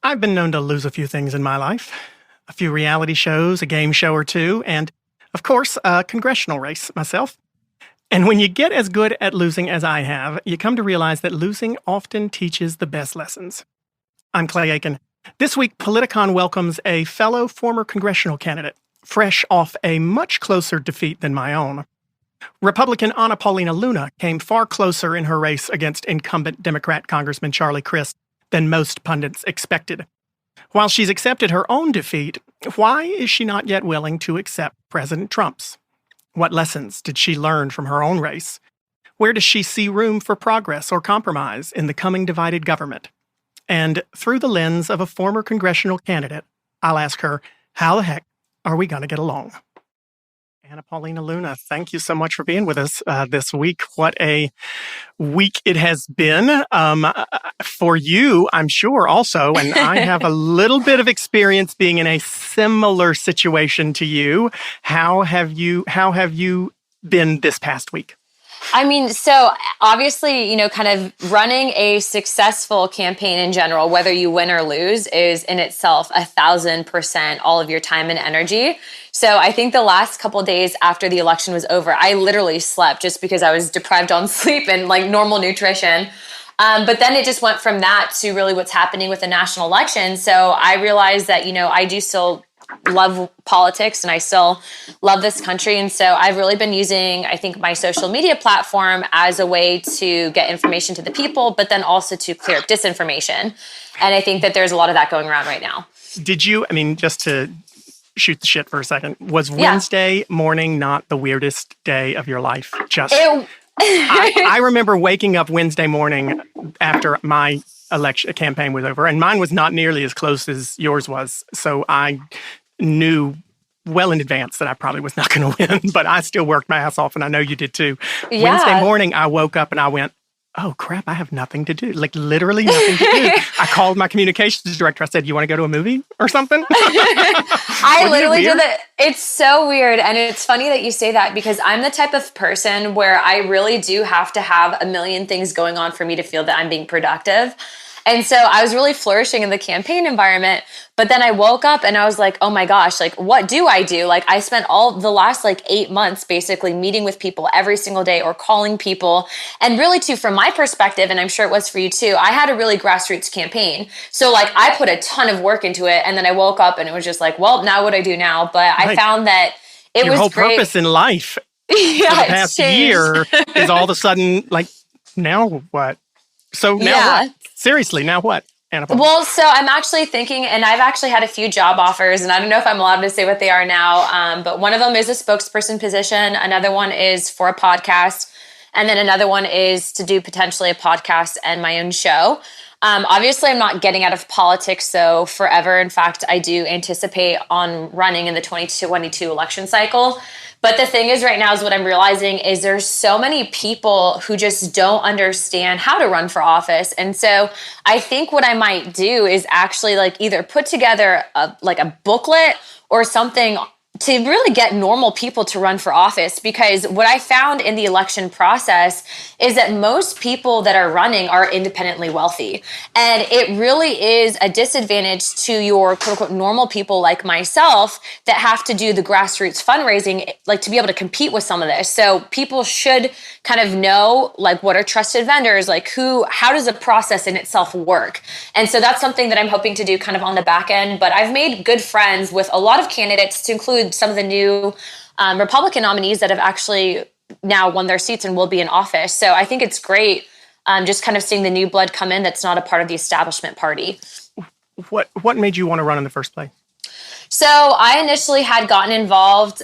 I've been known to lose a few things in my life. A few reality shows, a game show or two, and, of course, a congressional race myself. And when you get as good at losing as I have, you come to realize that losing often teaches the best lessons. I'm Clay Aiken. This week, Politicon welcomes a fellow former congressional candidate, fresh off a much closer defeat than my own. Republican Anna Paulina Luna came far closer in her race against incumbent Democrat Congressman Charlie Crist than most pundits expected. While she's accepted her own defeat, why is she not yet willing to accept President Trump's? What lessons did she learn from her own race? Where does she see room for progress or compromise in the coming divided government? And through the lens of a former congressional candidate, I'll ask her, how the heck are we going to get along? Anna Paulina Luna, thank you so much for being with us this week. What a week it has been for you, I'm sure, also. And I have a little bit of experience being in a similar situation to you. How have you been this past week? I mean, so obviously, kind of running a successful campaign in general, whether you win or lose, is in itself 1,000% all of your time and energy. So I think the last couple of days after the election was over, I literally slept just because I was deprived on sleep and like normal nutrition. But then it just went from that to really what's happening with the national election. So I realized that, I do still love politics and I still love this country. And so I've really been using, I think, my social media platform as a way to get information to the people, but then also to clear up disinformation. And I think that there's a lot of that going around right now. Did you, just to shoot the shit for a second, was Wednesday morning not the weirdest day of your life? I remember waking up Wednesday morning after my election campaign was over, and mine was not nearly as close as yours was. So I knew well in advance that I probably was not going to win, but I still worked my ass off, and I know you did too. Yeah. Wednesday morning, I woke up and I went, oh crap, I have nothing to do. Like literally nothing to do. I called my communications director. I said, you want to go to a movie or something? I literally did that. It's so weird. And it's funny that you say that because I'm the type of person where I really do have to have a million things going on for me to feel that I'm being productive. And so I was really flourishing in the campaign environment, but then I woke up and I was like, oh my gosh, like, what do I do? Like I spent all the last 8 months basically meeting with people every single day or calling people. And really too, from my perspective, and I'm sure it was for you too, I had a really grassroots campaign. So I put a ton of work into it. And then I woke up and it was just like, well, now what do I do now? But I found that it Your was whole great. Purpose in life for the past year is all of a sudden now what? So now what? Seriously, now what, Anna? Well, so I'm actually thinking, and I've actually had a few job offers, and I don't know if I'm allowed to say what they are now, but one of them is a spokesperson position. Another one is for a podcast. And then another one is to do potentially a podcast and my own show. Obviously, I'm not getting out of politics, though, forever. In fact, I do anticipate on running in the 2022 election cycle. But the thing is right now is what I'm realizing is there's so many people who just don't understand how to run for office. And so I think what I might do is actually either put together a booklet or something to really get normal people to run for office. Because what I found in the election process is that most people that are running are independently wealthy. And it really is a disadvantage to your quote unquote normal people like myself that have to do the grassroots fundraising, to be able to compete with some of this. So people should kind of know what are trusted vendors, how does the process in itself work? And so that's something that I'm hoping to do kind of on the back end. But I've made good friends with a lot of candidates, to include some of the new Republican nominees that have actually now won their seats and will be in office. So I think it's great just kind of seeing the new blood come in that's not a part of the establishment party. What made you want to run in the first place? So I initially had gotten involved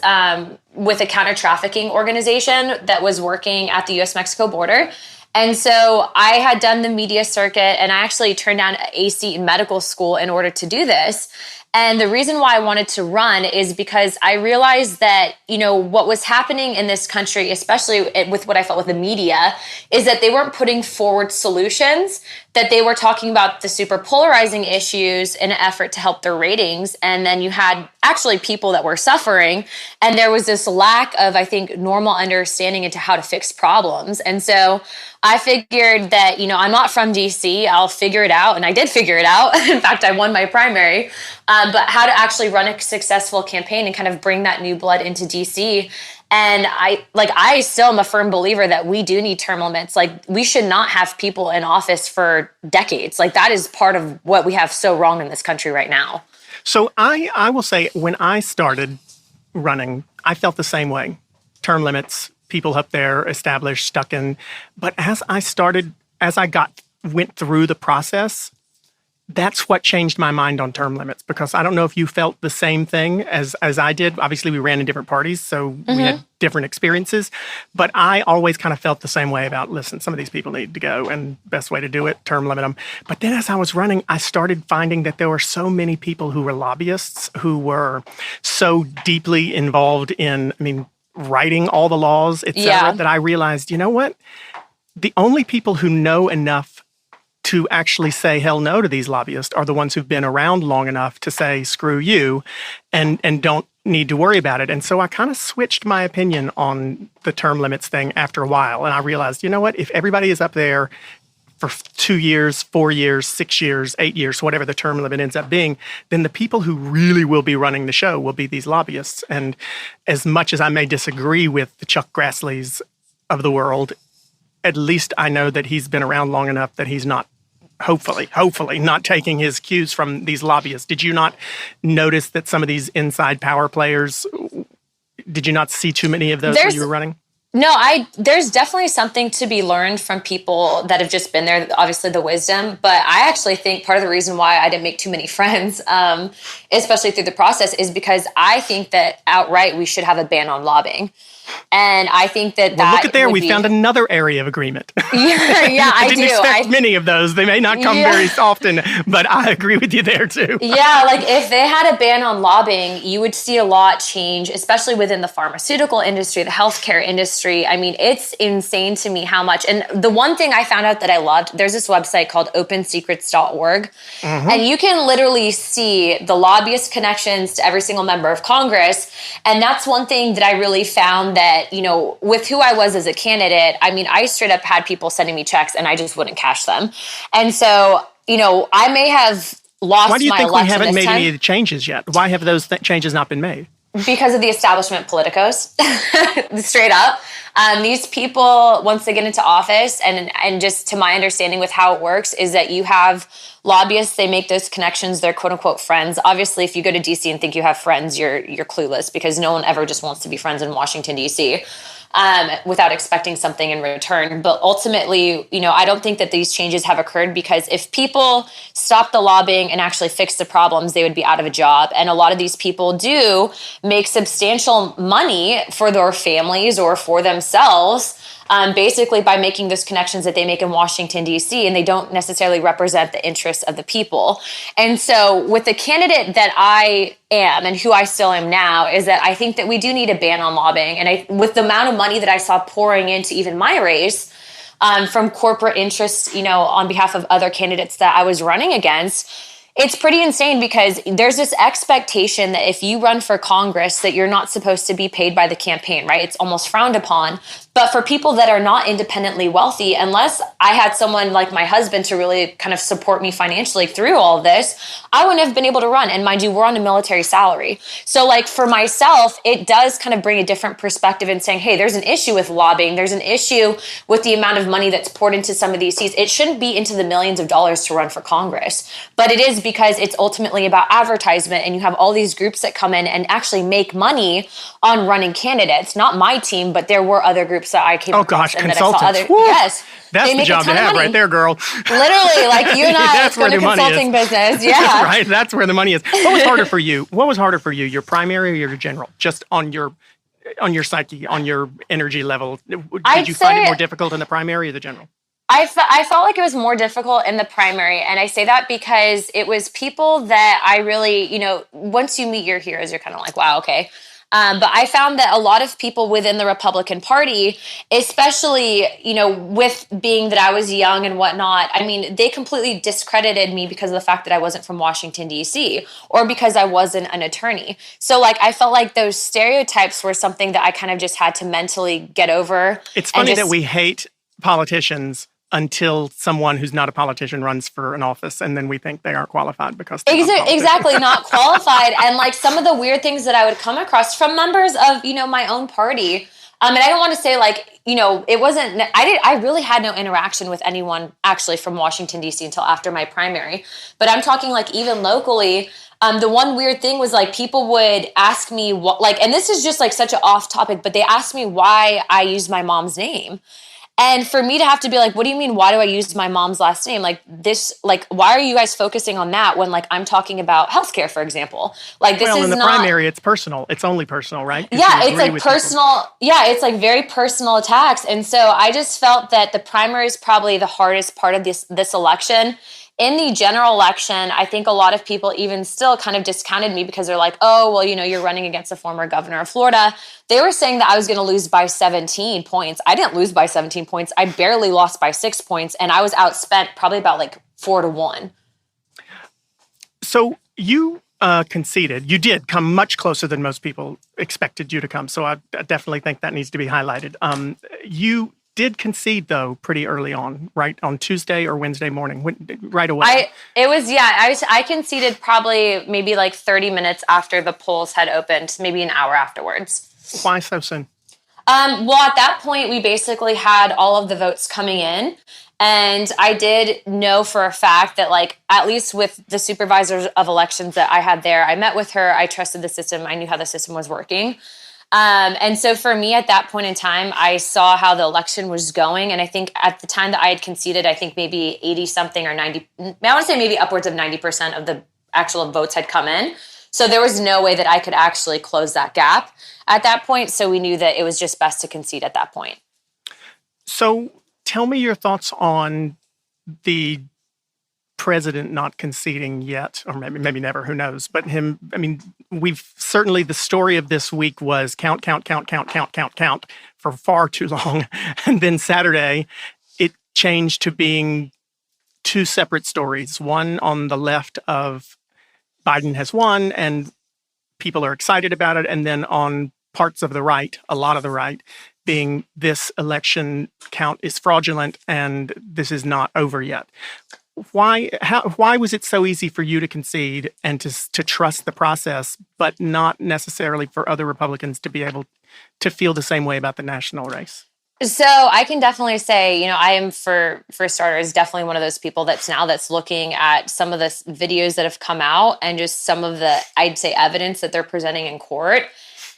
with a counter-trafficking organization that was working at the U.S.-Mexico border. And so I had done the media circuit, and I actually turned down a seat in medical school in order to do this. And the reason why I wanted to run is because I realized that, what was happening in this country, especially with what I felt with the media, is that they weren't putting forward solutions, that they were talking about the super polarizing issues in an effort to help their ratings. And then you had actually people that were suffering. And there was this lack of, I think, normal understanding into how to fix problems. And so I figured that, I'm not from DC. I'll figure it out. And I did figure it out. In fact, I won my primary. But how to actually run a successful campaign and kind of bring that new blood into DC. And I still am a firm believer that we do need term limits. Like, we should not have people in office for decades. Like, that is part of what we have so wrong in this country right now. So I will say, when I started running, I felt the same way. Term limits, people up there established, stuck in. But as I went through the process, that's what changed my mind on term limits, because I don't know if you felt the same thing as I did. Obviously, we ran in different parties, so we had different experiences. But I always kind of felt the same way about, listen, some of these people need to go, and best way to do it, term limit them. But then as I was running, I started finding that there were so many people who were lobbyists, who were so deeply involved in, writing all the laws, et cetera, that I realized, you know what? The only people who know enough to actually say hell no to these lobbyists are the ones who've been around long enough to say screw you and don't need to worry about it. And so I kind of switched my opinion on the term limits thing after a while. And I realized, you know what, if everybody is up there for 2 years, 4 years, 6 years, 8 years, whatever the term limit ends up being, then the people who really will be running the show will be these lobbyists. And as much as I may disagree with the Chuck Grassley's of the world, at least I know that he's been around long enough that he's not, hopefully not taking his cues from these lobbyists. Did you not notice that some of these inside power players, did you not see too many of those when you were running? No, there's definitely something to be learned from people that have just been there, obviously the wisdom. But I actually think part of the reason why I didn't make too many friends, especially through the process, is because I think that outright we should have a ban on lobbying. And I think that look at there. We found another area of agreement. Yeah, I didn't expect many of those. They may not come very often, but I agree with you there too. Yeah, like if they had a ban on lobbying, you would see a lot change, especially within the pharmaceutical industry, the healthcare industry. It's insane to me how much. And the one thing I found out that I loved, there's this website called opensecrets.org. And you can literally see the lobbyist connections to every single member of Congress. And that's one thing that I really found that, with who I was as a candidate, I straight up had people sending me checks and I just wouldn't cash them. And so, I may have lost my election. Why do you think we haven't made any of the changes yet? Why have those changes not been made? Because of the establishment politicos, straight up. These people, once they get into office, and just to my understanding with how it works, is that you have lobbyists, they make those connections, they're quote unquote friends. Obviously, if you go to DC and think you have friends, you're clueless, because no one ever just wants to be friends in Washington, DC. Without expecting something in return. But ultimately, I don't think that these changes have occurred, because if people stopped the lobbying and actually fixed the problems, they would be out of a job. And a lot of these people do make substantial money for their families or for themselves, basically by making those connections that they make in Washington, D.C., and they don't necessarily represent the interests of the people. And so with the candidate that I am and who I still am now, is that I think that we do need a ban on lobbying. And with the amount of money that I saw pouring into even my race, from corporate interests, on behalf of other candidates that I was running against, it's pretty insane, because there's this expectation that if you run for Congress that you're not supposed to be paid by the campaign, right? It's almost frowned upon. But for people that are not independently wealthy, unless I had someone like my husband to really kind of support me financially through all of this, I wouldn't have been able to run. And mind you, we're on a military salary. So for myself, it does kind of bring a different perspective in saying, hey, there's an issue with lobbying. There's an issue with the amount of money that's poured into some of these seats. It shouldn't be into the millions of dollars to run for Congress, but it is, because it's ultimately about advertisement, and you have all these groups that come in and actually make money on running candidates. Not my team, but there were other groups that I came across and that I saw other. Yes, that's the job to have right there, girl. Literally, like you and I, that's where the consulting business. Yeah, right. That's where the money is. What was harder for you? What was harder for you? Your primary or your general? Just on your psyche, on your energy level. Did you find it more difficult in the primary or the general? I felt like it was more difficult in the primary. And I say that because it was people that I really, once you meet your heroes, you're kind of like, wow, okay. But I found that a lot of people within the Republican Party, especially, with being that I was young and whatnot, I mean, they completely discredited me because of the fact that I wasn't from Washington, D.C., or because I wasn't an attorney. So, like, I felt like those stereotypes were something that I kind of just had to mentally get over. It's funny that we hate politicians until someone who's not a politician runs for an office, and then we think they aren't qualified because they're exactly not qualified. And like some of the weird things that I would come across from members of my own party, and I don't want to say like it wasn't. I really had no interaction with anyone actually from Washington D.C. until after my primary. But I'm talking like even locally. The one weird thing was like people would ask me what, like, and this is just like such an off topic, but they asked me why I used my mom's name. And for me to have to be like, what do you mean? Why do I use my mom's last name? Like this, like, why are you guys focusing on that when like I'm talking about healthcare, for example? Like this is in the not, primary, it's personal. It's only personal, right? Yeah, it's like personal. Yeah, it's like very personal attacks. And so I just felt that the primary is probably the hardest part of this election. In the general election, I think a lot of people even still kind of discounted me because they're like, oh, well, you're running against the former governor of Florida. They were saying that I was going to lose by 17 points. I didn't lose by 17 points. I barely lost by 6 points, and I was outspent probably about like 4-1. So you conceded. You did come much closer than most people expected you to come. So I definitely think that needs to be highlighted. You did concede, though, pretty early on, right? On Tuesday or Wednesday morning, right away. I conceded probably maybe like 30 minutes after the polls had opened, maybe an hour afterwards. Why so soon? Well, at that point, we basically had all of the votes coming in. And I did know for a fact that, like, at least with the supervisors of elections that I had there, I met with her. I trusted the system. I knew how the system was working. And so for me at that point in time, I saw how the election was going. And I think at the time that I had conceded, I think maybe 80 something or 90, I want to say maybe upwards of 90% of the actual votes had come in. So there was no way that I could actually close that gap at that point. So we knew that it was just best to concede at that point. So tell me your thoughts on the president not conceding yet, or maybe never, who knows, but him. I mean, the story of this week was count for far too long. And then Saturday, it changed to being two separate stories. One on the left of Biden has won and people are excited about it. And then on parts of the right, a lot of the right, being this election count is fraudulent and this is not over yet. Why was it so easy for you to concede and to trust the process, but not necessarily for other Republicans to be able to feel the same way about the national race? So I can definitely say, I am for starters, definitely one of those people that's looking at some of the videos that have come out and just some of the, I'd say, evidence that they're presenting in court.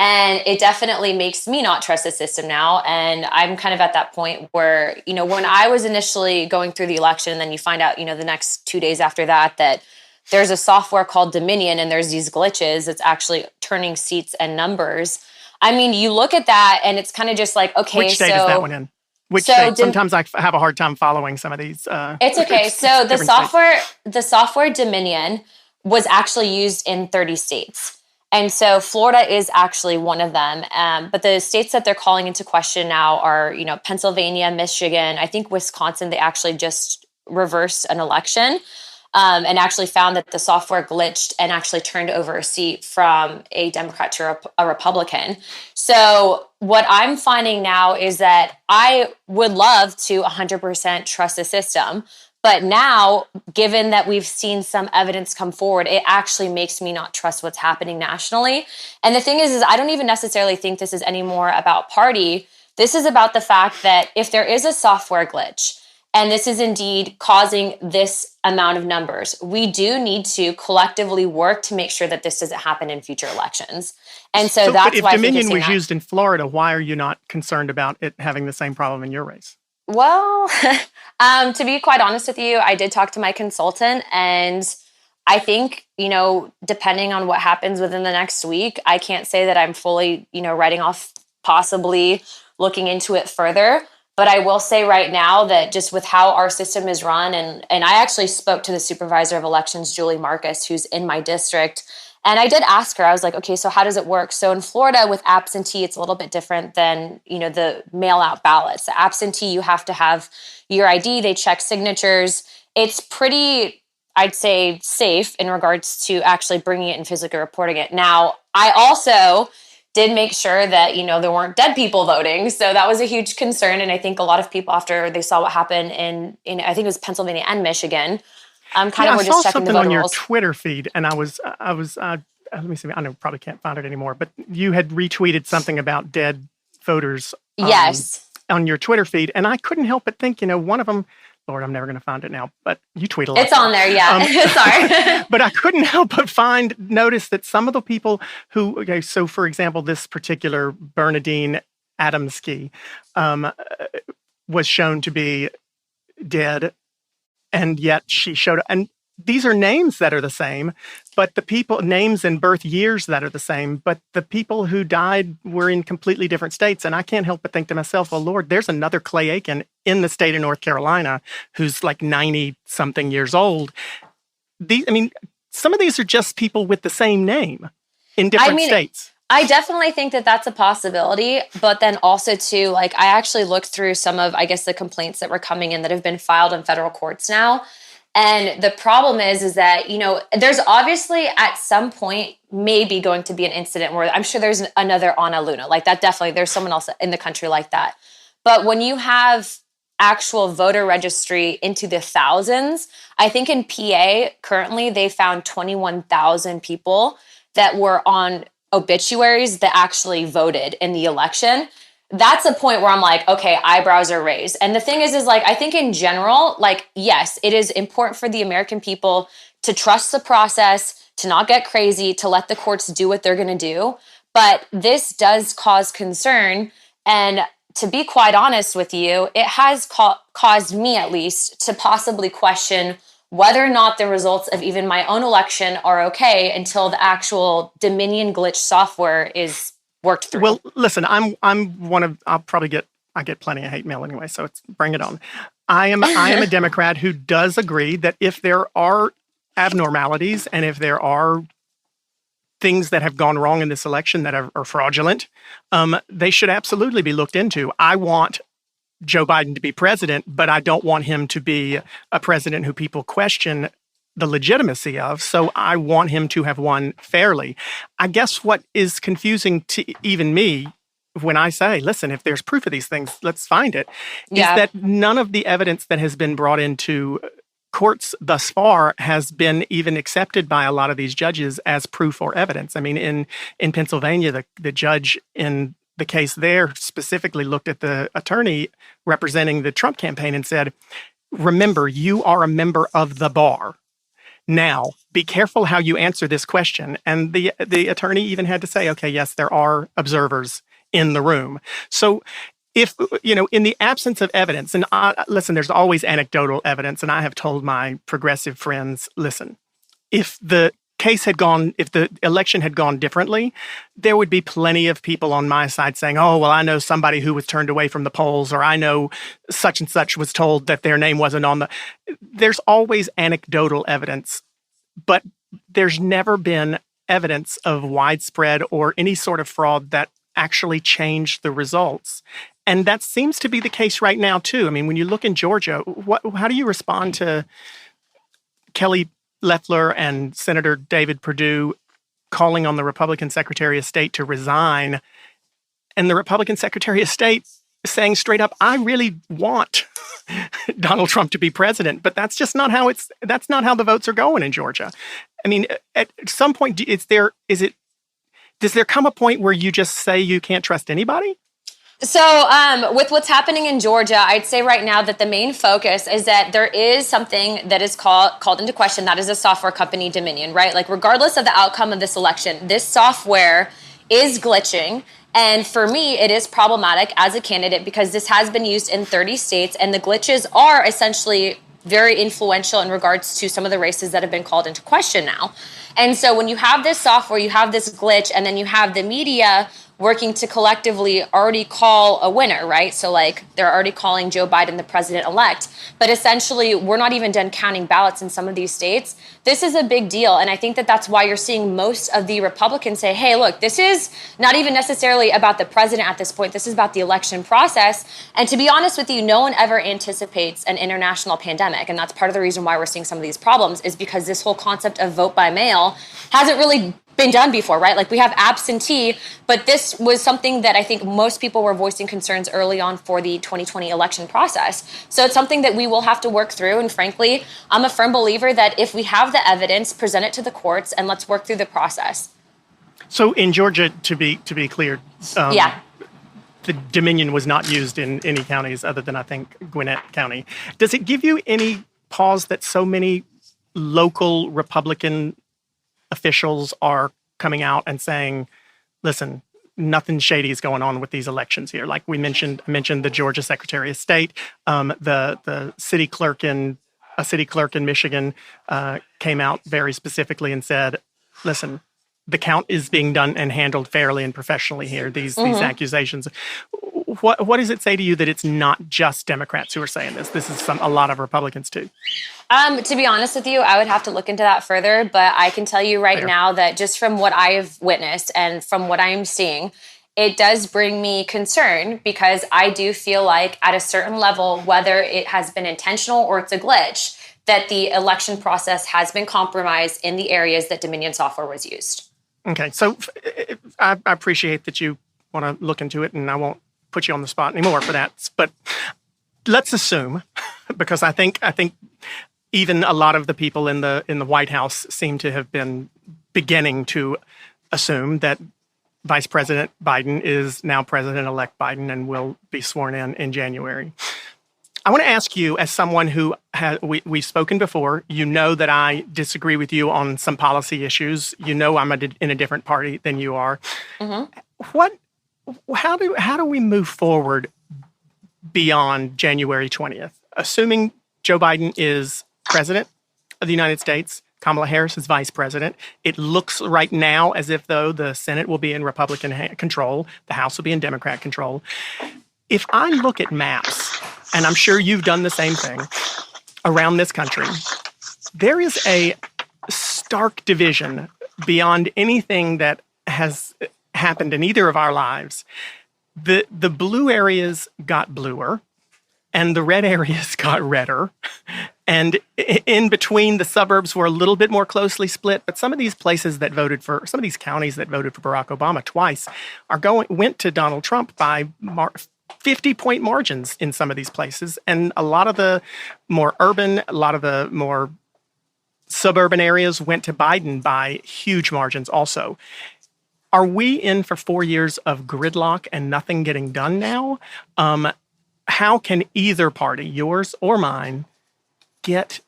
And it definitely makes me not trust the system now. And I'm kind of at that point where, when I was initially going through the election, and then you find out, the next 2 days after that there's a software called Dominion and there's these glitches that's actually turning seats and numbers. I mean, you look at that and it's kind of just like, okay, which state is that one in? Which state? Sometimes I have a hard time following some of these. It's okay. So the software Dominion was actually used in 30 states. And so Florida is actually one of them. But the states that they're calling into question now are, Pennsylvania, Michigan, I think Wisconsin. They actually just reversed an election and actually found that the software glitched and actually turned over a seat from a Democrat to a Republican. So what I'm finding now is that I would love to 100% trust the system. But now, given that we've seen some evidence come forward, it actually makes me not trust what's happening nationally. And the thing is I don't even necessarily think this is anymore about party. This is about the fact that if there is a software glitch, and this is indeed causing this amount of numbers, we do need to collectively work to make sure that this doesn't happen in future elections. And so that's why if Dominion was used in Florida, why are you not concerned about it having the same problem in your race? Well, to be quite honest with you, I did talk to my consultant, and I think, depending on what happens within the next week, I can't say that I'm fully, writing off possibly looking into it further. But I will say right now that just with how our system is run, and I actually spoke to the supervisor of elections, Julie Marcus, who's in my district. And I did ask her, I was like, okay, so how does it work? So in Florida with absentee, it's a little bit different than, the mail out ballots. The absentee, you have to have your ID. They check signatures. It's pretty, I'd say, safe in regards to actually bringing it and physically reporting it. Now, I also did make sure that, there weren't dead people voting. So that was a huge concern. And I think a lot of people, after they saw what happened in I think it was Pennsylvania and Michigan, were just checking the voter rolls. I saw something on your Twitter feed, and I was let me see, I know probably can't find it anymore, but you had retweeted something about dead voters. Yes. On your Twitter feed. And I couldn't help but think, one of them, Lord, I'm never going to find it now, but you tweet a lot. It's on there, yeah. Sorry. But I couldn't help but notice that some of the people who, so for example, this particular Bernadine Adamski was shown to be dead, and yet she showed up. And these are names that are the same, but names and birth years that are the same, but the people who died were in completely different states. And I can't help but think to myself, well, Lord, there's another Clay Aiken in the state of North Carolina who's like 90-something years old. Some of these are just people with the same name in different states. I definitely think that that's a possibility, but then also too, I actually looked through some of, I guess, the complaints that were coming in that have been filed in federal courts now. And the problem is that, there's obviously at some point maybe going to be an incident where I'm sure there's another Anna Luna like that. Definitely there's someone else in the country like that. But when you have actual voter registry into the thousands, I think in PA currently they found 21,000 people that were on obituaries that actually voted in the election. That's a point where I'm like, okay, eyebrows are raised. And the thing is I think in general, yes, it is important for the American people to trust the process, to not get crazy, to let the courts do what they're going to do. But this does cause concern. And to be quite honest with you, it has caused me at least to possibly question whether or not the results of even my own election are okay until the actual Dominion glitch software is worked through. Well, listen, I get plenty of hate mail anyway, so bring it on. I am a Democrat who does agree that if there are abnormalities and if there are things that have gone wrong in this election that are fraudulent, they should absolutely be looked into. I want Joe Biden to be president, but I don't want him to be a president who people question the legitimacy of. So I want him to have won fairly. I guess what is confusing to even me when I say, listen, if there's proof of these things, let's find it, is that none of the evidence that has been brought into courts thus far has been even accepted by a lot of these judges as proof or evidence. I mean, in Pennsylvania, the judge in the case there specifically looked at the attorney representing the Trump campaign and said, remember, you are a member of the bar. Now, be careful how you answer this question. And the attorney even had to say, okay, yes, there are observers in the room. So if, in the absence of evidence, and listen, there's always anecdotal evidence. And I have told my progressive friends, listen, if the election had gone differently, there would be plenty of people on my side saying, oh, well, I know somebody who was turned away from the polls, or I know such and such was told that their name wasn't on the. There's always anecdotal evidence, but there's never been evidence of widespread or any sort of fraud that actually changed the results. And that seems to be the case right now, too. I mean, when you look in Georgia, how do you respond to Kelly Loeffler and Senator David Perdue calling on the Republican Secretary of State to resign, and the Republican Secretary of State saying straight up, I really want Donald Trump to be president, but that's just not how that's not how the votes are going in Georgia. I mean, at some point, does there come a point where you just say you can't trust anybody? So with what's happening in Georgia, I'd say right now that the main focus is that there is something that is called into question. That is a software company, Dominion, right? Like regardless of the outcome of this election, this software is glitching. And for me, it is problematic as a candidate because this has been used in 30 states and the glitches are essentially very influential in regards to some of the races that have been called into question now. And so when you have this software, you have this glitch, and then you have the media working to collectively already call a winner, right? So like they're already calling Joe Biden the president-elect, but essentially we're not even done counting ballots in some of these states. This is a big deal, and I think that that's why you're seeing most of the Republicans say, hey, look, this is not even necessarily about the president at this point. This is about the election process. And to be honest with you, no one ever anticipates an international pandemic, and that's part of the reason why we're seeing some of these problems is because this whole concept of vote by mail hasn't really been done before, right? Like we have absentee, but this was something that I think most people were voicing concerns early on for the 2020 election process. So it's something that we will have to work through. And frankly, I'm a firm believer that if we have the evidence, present it to the courts and let's work through the process. So in Georgia, to be clear, the Dominion was not used in any counties other than, I think, Gwinnett County. Does it give you any pause that so many local Republican officials are coming out and saying, listen, nothing shady is going on with these elections here? Like I mentioned the Georgia Secretary of State, the city clerk in Michigan came out very specifically and said, listen, the count is being done and handled fairly and professionally here. These accusations. What does it say to you that it's not just Democrats who are saying this? This is a lot of Republicans too. To be honest with you, I would have to look into that further, but I can tell you right now that just from what I've witnessed and from what I'm seeing, it does bring me concern because I do feel like at a certain level, whether it has been intentional or it's a glitch, that the election process has been compromised in the areas that Dominion software was used. Okay, so I appreciate that you want to look into it, and I won't put you on the spot anymore for that. But let's assume, because I think even a lot of the people in the White House seem to have been beginning to assume that Vice President Biden is now President-elect Biden and will be sworn in January. I want to ask you, as someone who we've spoken before, you know that I disagree with you on some policy issues. You know I'm in a different party than you are. How do we move forward beyond January 20th? Assuming Joe Biden is president of the United States, Kamala Harris is vice president. It looks right now as if, though, the Senate will be in Republican control, the House will be in Democrat control. If I look at maps, and I'm sure you've done the same thing around this country, there is a stark division beyond anything that has happened in either of our lives. The blue areas got bluer, and the red areas got redder. And in between, the suburbs were a little bit more closely split. But some of these places that voted for, some of these counties that voted for Barack Obama twice went to Donald Trump by 50-point margins in some of these places. And a lot of the more urban, a lot of the more suburban areas went to Biden by huge margins also. Are we in for 4 years of gridlock and nothing getting done now? How can either party, yours or mine, get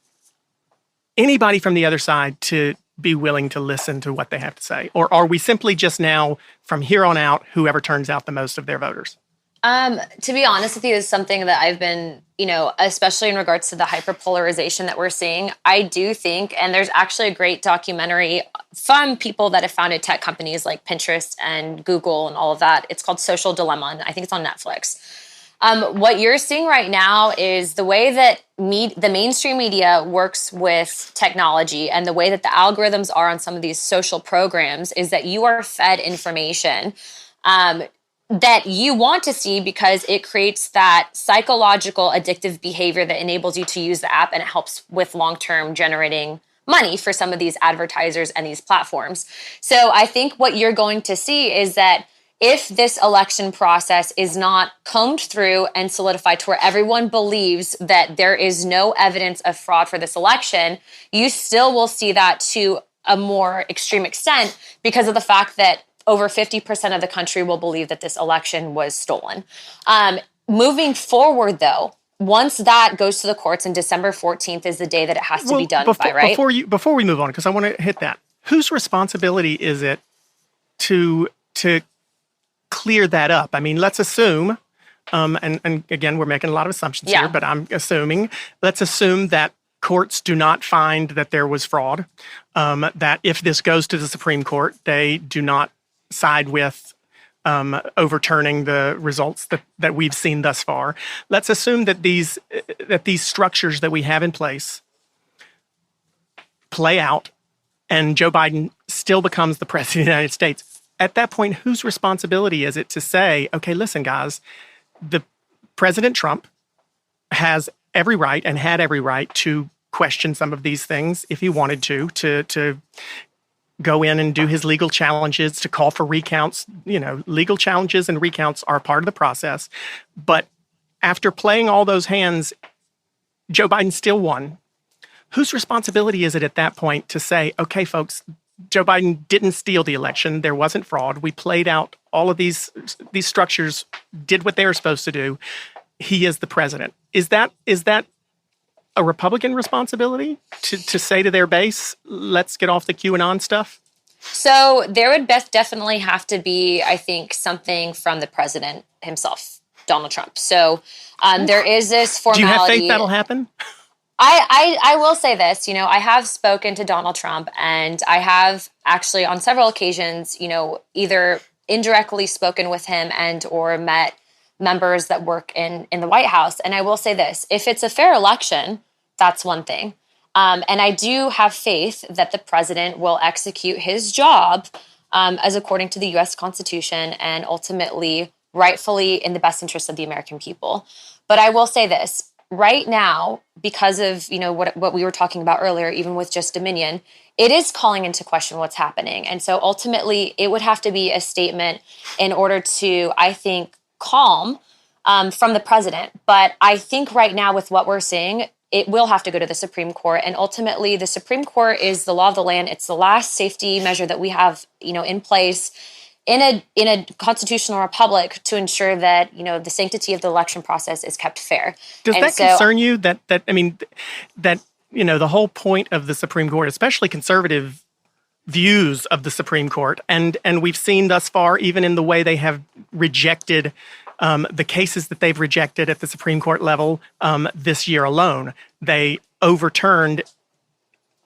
anybody from the other side to be willing to listen to what they have to say? Or are we simply just now, from here on out, whoever turns out the most of their voters? To be honest with you, is something that I've been, especially in regards to the hyperpolarization that we're seeing. I do think, and there's actually a great documentary from people that have founded tech companies like Pinterest and Google and all of that. It's called Social Dilemma, and I think it's on Netflix. What you're seeing right now is the way that the mainstream media works with technology and the way that the algorithms are on some of these social programs is that you are fed information that you want to see because it creates that psychological addictive behavior that enables you to use the app, and it helps with long-term generating money for some of these advertisers and these platforms. So I think what you're going to see is that if this election process is not combed through and solidified to where everyone believes that there is no evidence of fraud for this election, you still will see that to a more extreme extent because of the fact that over 50% of the country will believe that this election was stolen. Moving forward, though, once that goes to the courts, and December 14th is the day that it has to be done by, right? Before we move on, because I want to hit that, whose responsibility is it to clear that up? I mean, let's assume, and again, we're making a lot of assumptions here, but let's assume that courts do not find that there was fraud, that if this goes to the Supreme Court, they do not side with overturning the results that we've seen thus far. Let's assume that these structures that we have in place play out, and Joe Biden still becomes the president of the United States. At that point, whose responsibility is it to say, okay, listen, guys, the President Trump has every right and had every right to question some of these things if he wanted to go in and do his legal challenges, to call for recounts. Legal challenges and recounts are part of the process. But after playing all those hands, Joe Biden still won. Whose responsibility is it at that point to say, okay, folks, Joe Biden didn't steal the election. There wasn't fraud. We played out all of these structures, did what they were supposed to do. He is the president. Is that a Republican responsibility to say to their base, let's get off the QAnon stuff? So there would definitely have to be, I think, something from the president himself, Donald Trump. So there is this formality. Do you have faith that'll happen? I will say this, I have spoken to Donald Trump, and I have actually on several occasions, either indirectly spoken with him and or met members that work in the White House. And I will say this, if it's a fair election, that's one thing. And I do have faith that the president will execute his job as according to the U.S. Constitution and ultimately, rightfully in the best interest of the American people. But I will say this, right now, because of what we were talking about earlier, even with just Dominion, it is calling into question what's happening. And so ultimately, it would have to be a statement in order to, I think, calm from the president. But I think right now with what we're seeing, it will have to go to the Supreme Court. And ultimately, the Supreme Court is the law of the land. It's the last safety measure that we have, in place in a constitutional republic to ensure that, the sanctity of the election process is kept fair. Does that concern you that the whole point of the Supreme Court, especially conservative views of the Supreme Court, and we've seen thus far, even in the way they have rejected the cases that they've rejected at the Supreme Court level this year alone. They overturned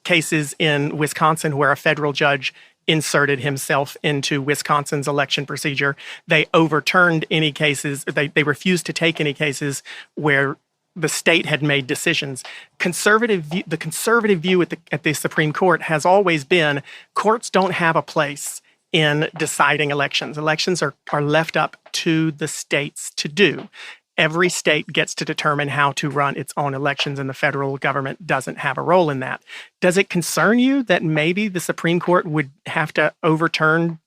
cases in Wisconsin where a federal judge inserted himself into Wisconsin's election procedure. They overturned any cases, they refused to take any cases where the state had made decisions. The conservative view at the Supreme Court has always been courts don't have a place in deciding elections. Elections are left up to the states to do. Every state gets to determine how to run its own elections, and the federal government doesn't have a role in that. Does it concern you that maybe the Supreme Court would have to overturn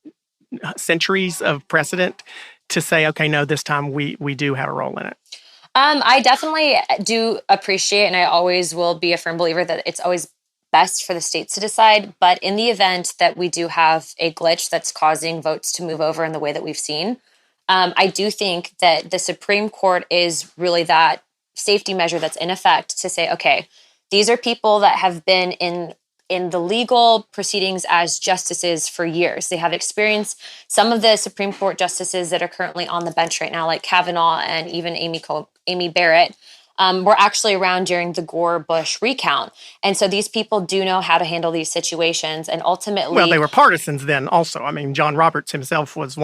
centuries of precedent to say, okay, no, this time we do have a role in it? I definitely do appreciate, and I always will be a firm believer that it's always best for the states to decide. But in the event that we do have a glitch that's causing votes to move over in the way that we've seen, I do think that the Supreme Court is really that safety measure that's in effect to say, okay, these are people that have been in the legal proceedings as justices for years. They have experience. Some of the Supreme Court justices that are currently on the bench right now, like Kavanaugh and even Amy Barrett, were actually around during the Gore-Bush recount. And so these people do know how to handle these situations. And ultimately... Well, they were partisans then also. I mean, John Roberts himself was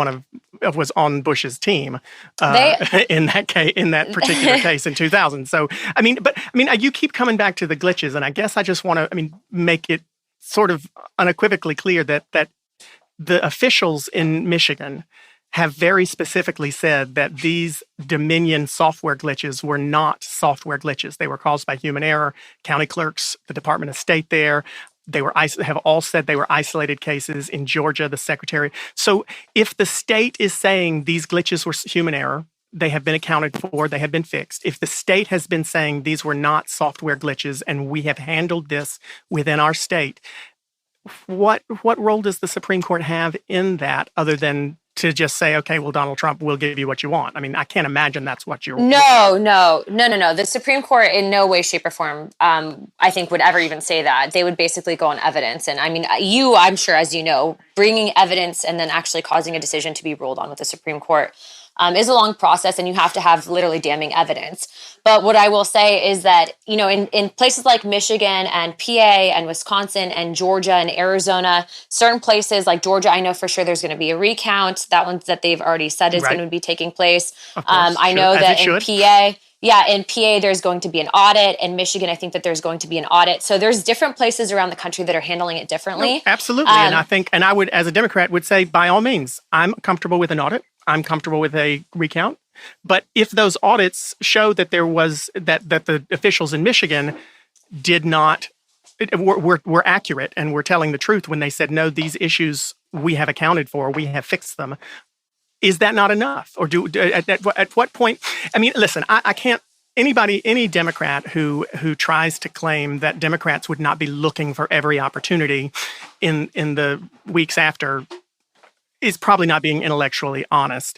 was on Bush's team in that particular case in 2000. So, you keep coming back to the glitches, and I guess I just want to, make it sort of unequivocally clear that the officials in Michigan have very specifically said that these Dominion software glitches were not software glitches. They were caused by human error. County clerks, the Department of State there, have all said they were isolated cases. In Georgia, the secretary. So if the state is saying these glitches were human error, they have been accounted for, they have been fixed. If the state has been saying these were not software glitches and we have handled this within our state, what role does the Supreme Court have in that other than to just say, okay, well, Donald Trump will give you what you want? I can't imagine that's what you're... No. The Supreme Court in no way, shape, or form, I think, would ever even say that. They would basically go on evidence. And I'm sure, as you know, bringing evidence and then actually causing a decision to be ruled on with the Supreme Court. is a long process, and you have to have literally damning evidence. But what I will say is that, in places like Michigan and PA and Wisconsin and Georgia and Arizona, certain places like Georgia, I know for sure there's going to be a recount. That one that they've already said is going to be taking place. Of course, I know that in PA, in PA, there's going to be an audit. In Michigan, I think that there's going to be an audit. So there's different places around the country that are handling it differently. No, absolutely. And I think, and I would, as a Democrat, would say, by all means, I'm comfortable with an audit. I'm comfortable with a recount. But if those audits show that there was, that the officials in Michigan did not, were accurate and were telling the truth when they said, no, these issues we have accounted for, we have fixed them. Is that not enough? Or at what point? I mean, listen, I can't, any Democrat who tries to claim that Democrats would not be looking for every opportunity in the weeks after is probably not being intellectually honest.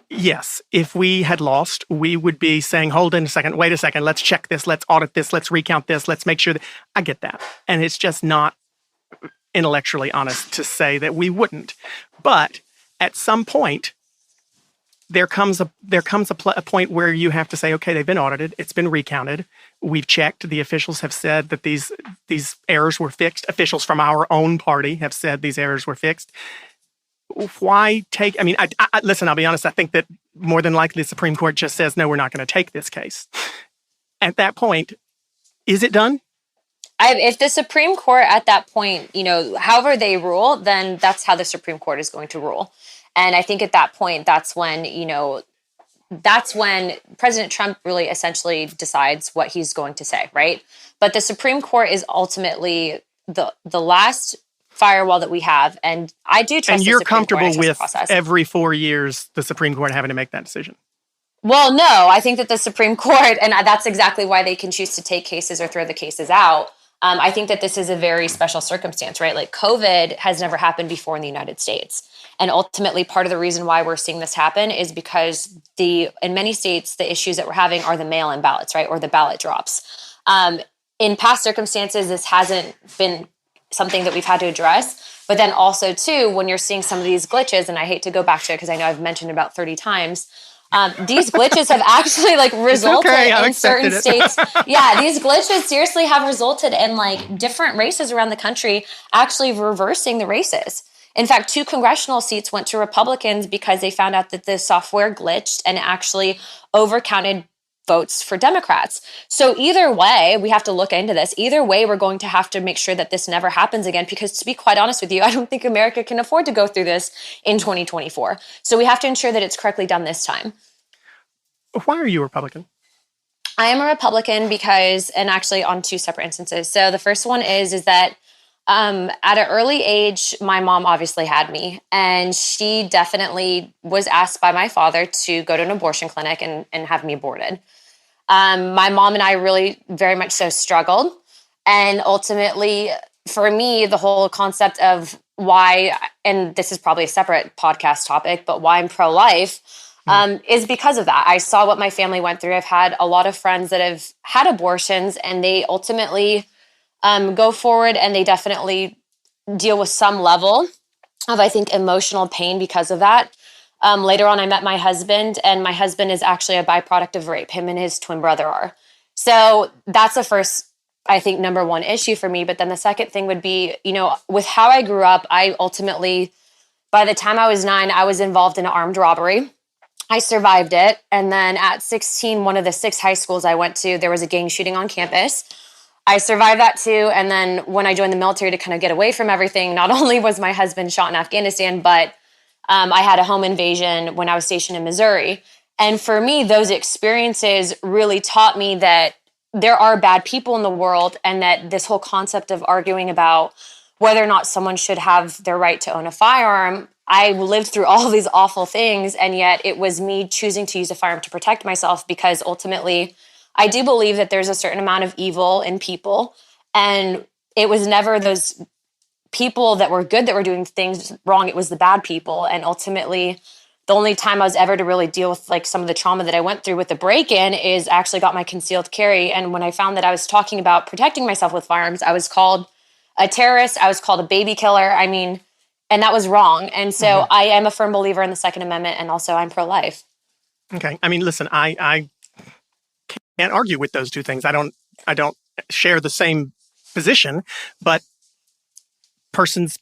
Yes, if we had lost, we would be saying, hold on a second, wait a second, let's check this, let's audit this, let's recount this, let's make sure that, I get that. And it's just not intellectually honest to say that we wouldn't. But at some point, there comes a point where you have to say, okay, they've been audited, it's been recounted, we've checked, the officials have said that these errors were fixed, officials from our own party have said these errors were fixed. Why take, I mean, listen, I'll be honest, I think that more than likely the Supreme Court just says, no, we're not going to take this case. At that point, is it done? If the Supreme Court at that point, however they rule, then that's how the Supreme Court is going to rule. And I think at that point, that's when President Trump really essentially decides what he's going to say, right? But the Supreme Court is ultimately the last firewall that we have, and I do trust. And you're the Supreme comfortable Court, with every 4 years the Supreme Court having to make that decision? Well, no, I think that the Supreme Court, and that's exactly why they can choose to take cases or throw the cases out. I think that this is a very special circumstance, right? Like COVID has never happened before in the United States. And ultimately, part of the reason why we're seeing this happen is because in many states, the issues that we're having are the mail-in ballots, right? Or the ballot drops. In past circumstances, this hasn't been something that we've had to address. But then also, too, when you're seeing some of these glitches, and I hate to go back to it because I know I've mentioned it about 30 times, these glitches have actually resulted in certain states. Yeah, these glitches seriously have resulted in different races around the country actually reversing the races. In fact, 2 congressional seats went to Republicans because they found out that the software glitched and actually overcounted votes for Democrats. So either way, we have to look into this. Either way, we're going to have to make sure that this never happens again, because to be quite honest with you, I don't think America can afford to go through this in 2024. So we have to ensure that it's correctly done this time. Why are you a Republican? I am a Republican because, and actually on 2 separate instances. So the first one is that at an early age, my mom obviously had me, and she definitely was asked by my father to go to an abortion clinic and have me aborted. My mom and I really very much so struggled. And ultimately, for me, the whole concept of why, and this is probably a separate podcast topic, but why I'm pro-life is because of that. I saw what my family went through. I've had a lot of friends that have had abortions, and they ultimately go forward, and they definitely deal with some level of, I think, emotional pain because of that. Later on, I met my husband, and my husband is actually a byproduct of rape. Him and his twin brother are. So that's the first, I think, number one issue for me. But then the second thing would be, with how I grew up, I ultimately, by the time I was 9, I was involved in an armed robbery. I survived it. And then at 16, one of the 6 high schools I went to, there was a gang shooting on campus. I survived that too. And then when I joined the military to kind of get away from everything, not only was my husband shot in Afghanistan, but I had a home invasion when I was stationed in Missouri. And for me, those experiences really taught me that there are bad people in the world, and that this whole concept of arguing about whether or not someone should have their right to own a firearm, I lived through all of these awful things, and yet it was me choosing to use a firearm to protect myself, because ultimately I do believe that there's a certain amount of evil in people, and it was never those people that were good that were doing things wrong. It was the bad people. And ultimately, the only time I was ever to really deal with some of the trauma that I went through with the break-in is actually got my concealed carry. And when I found that I was talking about protecting myself with firearms, I was called a terrorist. I was called a baby killer. And that was wrong. And so I am a firm believer in the Second Amendment, and also I'm pro-life. Okay. I mean, listen, I can't argue with those two things. I don't share the same position, but persons'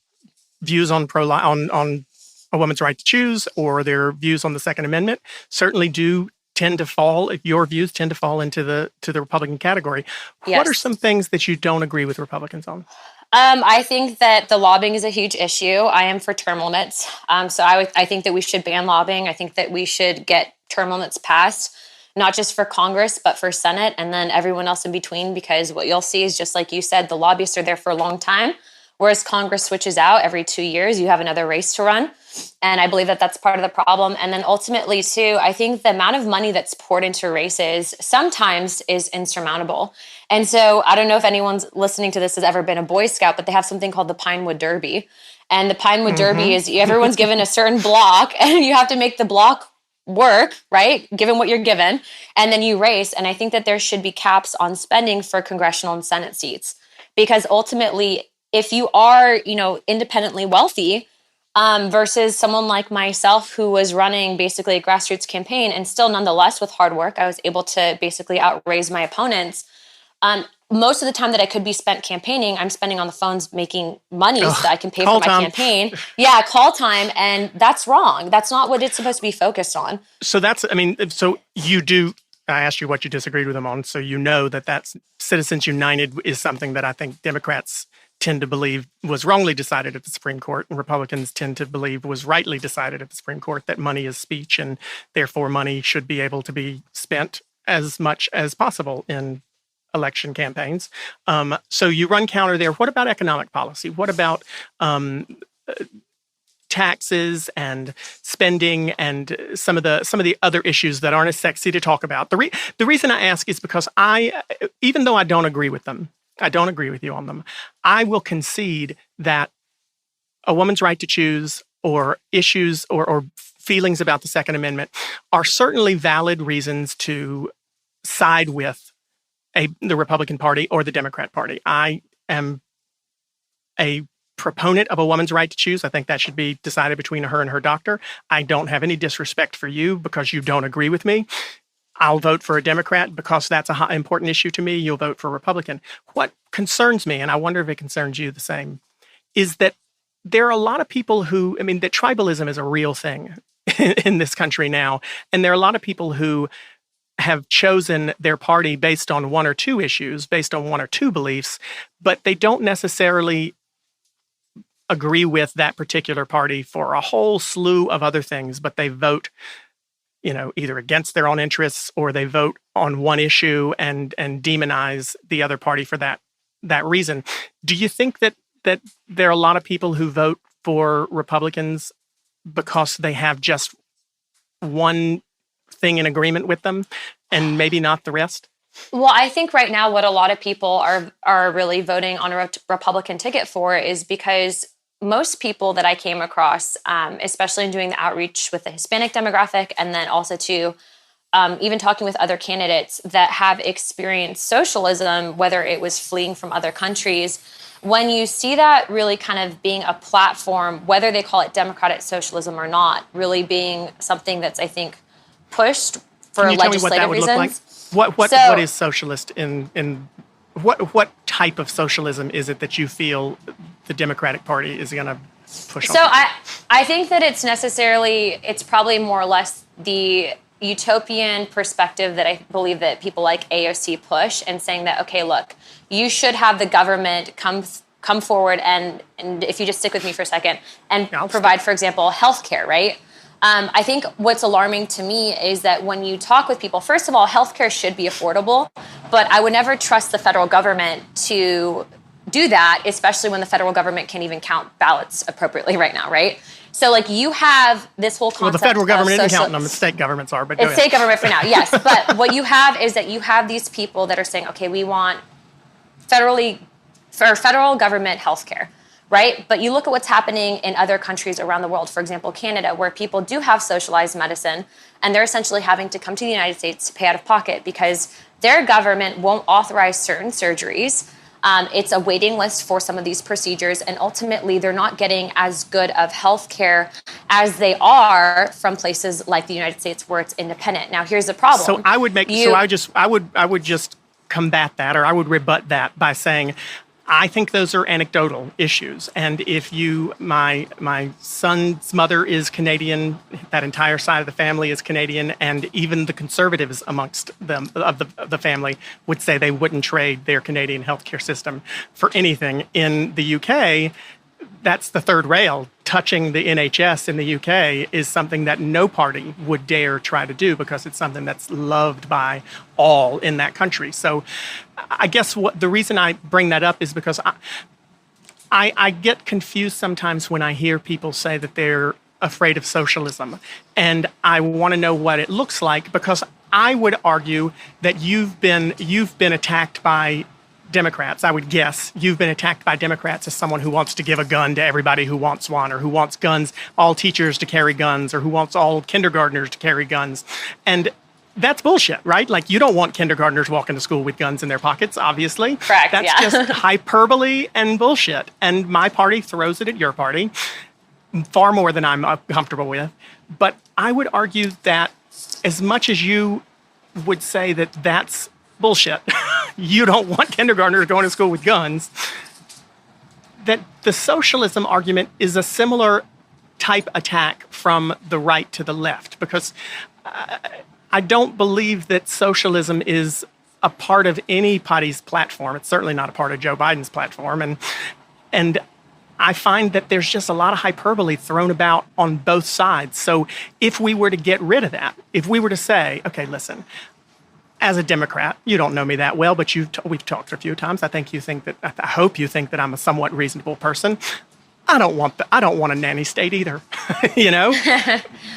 views on on a woman's right to choose or their views on the Second Amendment certainly do tend to fall. Your views tend to fall into the Republican category. What are Yes. some things that you don't agree with Republicans on? I think that the lobbying is a huge issue. I am for term limits. So I think that we should ban lobbying. I think that we should get term limits passed, not just for Congress, but for Senate and then everyone else in between, because what you'll see is just like you said, the lobbyists are there for a long time. Whereas Congress switches out every 2 years, you have another race to run. And I believe that that's part of the problem. And then ultimately, too, I think the amount of money that's poured into races sometimes is insurmountable. And so I don't know if anyone's listening to this has ever been a Boy Scout, but they have something called the Pinewood Derby. And the Pinewood Derby is everyone's given a certain block and you have to make the block work, right? Given what you're given, and then you race. And I think that there should be caps on spending for congressional and Senate seats, because ultimately, if you are, independently wealthy, versus someone like myself who was running basically a grassroots campaign and still nonetheless with hard work, I was able to basically outraise my opponents. Most of the time that I could be spent campaigning, I'm spending on the phones making money so that I can pay for my campaign. Yeah, call time. And that's wrong. That's not what it's supposed to be focused on. So so you do. I asked you what you disagreed with them on, so you know that's Citizens United is something that I think Democrats tend to believe was wrongly decided at the Supreme Court, and Republicans tend to believe was rightly decided at the Supreme Court, that money is speech, and therefore money should be able to be spent as much as possible in election campaigns. So you run counter there. What about economic policy? What about taxes and spending and some of the other issues that aren't as sexy to talk about? The reason I ask is because even though I don't agree with them, I don't agree with you on them, I will concede that a woman's right to choose or issues or feelings about the Second Amendment are certainly valid reasons to side with the Republican Party or the Democrat Party. I am a proponent of a woman's right to choose. I think that should be decided between her and her doctor. I don't have any disrespect for you because you don't agree with me. I'll vote for a Democrat because that's an important issue to me. You'll vote for a Republican. What concerns me, and I wonder if it concerns you the same, is that there are a lot of people that tribalism is a real thing in this country now. And there are a lot of people who have chosen their party based on one or two issues, based on one or two beliefs, but they don't necessarily agree with that particular party for a whole slew of other things, but they vote either against their own interests or they vote on one issue and demonize the other party for that reason. Do you think that there are a lot of people who vote for Republicans because they have just one thing in agreement with them and maybe not the rest? Well, I think right now what a lot of people are really voting on a Republican ticket for is because most people that I came across, especially in doing the outreach with the Hispanic demographic, and then also to even talking with other candidates that have experienced socialism, whether it was fleeing from other countries, when you see that really kind of being a platform, whether they call it democratic socialism or not, really being something that's, I think, pushed for legislative reasons. What is socialist in what type of socialism is it that you feel the Democratic Party is going to push on? So I think that it's probably more or less the utopian perspective that I believe that people like AOC push, and saying that, okay, look, you should have the government come forward and if you just stick with me for a second and provide, for example, healthcare, right? I think what's alarming to me is that when you talk with people, first of all, healthcare should be affordable, but I would never trust the federal government to do that, especially when the federal government can't even count ballots appropriately right now, right? So, you have this whole concept. Well, the federal government isn't counting them; the state governments are. But it's state government for now, yes. But what you have is that you have these people that are saying, okay, we want federal government healthcare. Right? But you look at what's happening in other countries around the world, for example, Canada, where people do have socialized medicine, and they're essentially having to come to the United States to pay out of pocket because their government won't authorize certain surgeries It's a waiting list for some of these procedures, and ultimately they're not getting as good of health care as they are from places like the United States where it's independent. Now, here's the problem. So I would just combat that, or I would rebut that by saying, I think those are anecdotal issues. And if my son's mother is Canadian, that entire side of the family is Canadian, and even the conservatives amongst them of the family would say they wouldn't trade their Canadian healthcare system for anything. In the UK, that's the third rail. Touching the NHS in the UK is something that no party would dare try to do because it's something that's loved by all in that country. So I guess the reason I bring that up is because I get confused sometimes when I hear people say that they're afraid of socialism. And I want to know what it looks like, because I would argue that you've been attacked by Democrats. I would guess you've been attacked by Democrats as someone who wants to give a gun to everybody who wants one, or who wants guns, all teachers to carry guns, or who wants all kindergartners to carry guns. And that's bullshit, right? Like, you don't want kindergartners walking to school with guns in their pockets, obviously. Correct, That's just hyperbole and bullshit. And my party throws it at your party far more than I'm comfortable with. But I would argue that as much as you would say that that's bullshit, you don't want kindergartners going to school with guns, that the socialism argument is a similar type attack from the right to the left, because I don't believe that socialism is a part of any party's platform. It's certainly not a part of Joe Biden's platform. And I find that there's just a lot of hyperbole thrown about on both sides. So if we were to get rid of that, if we were to say, okay, listen, as a Democrat, you don't know me that well, but we've talked a few times. I hope you think that I'm a somewhat reasonable person. I don't want a nanny state either, you know?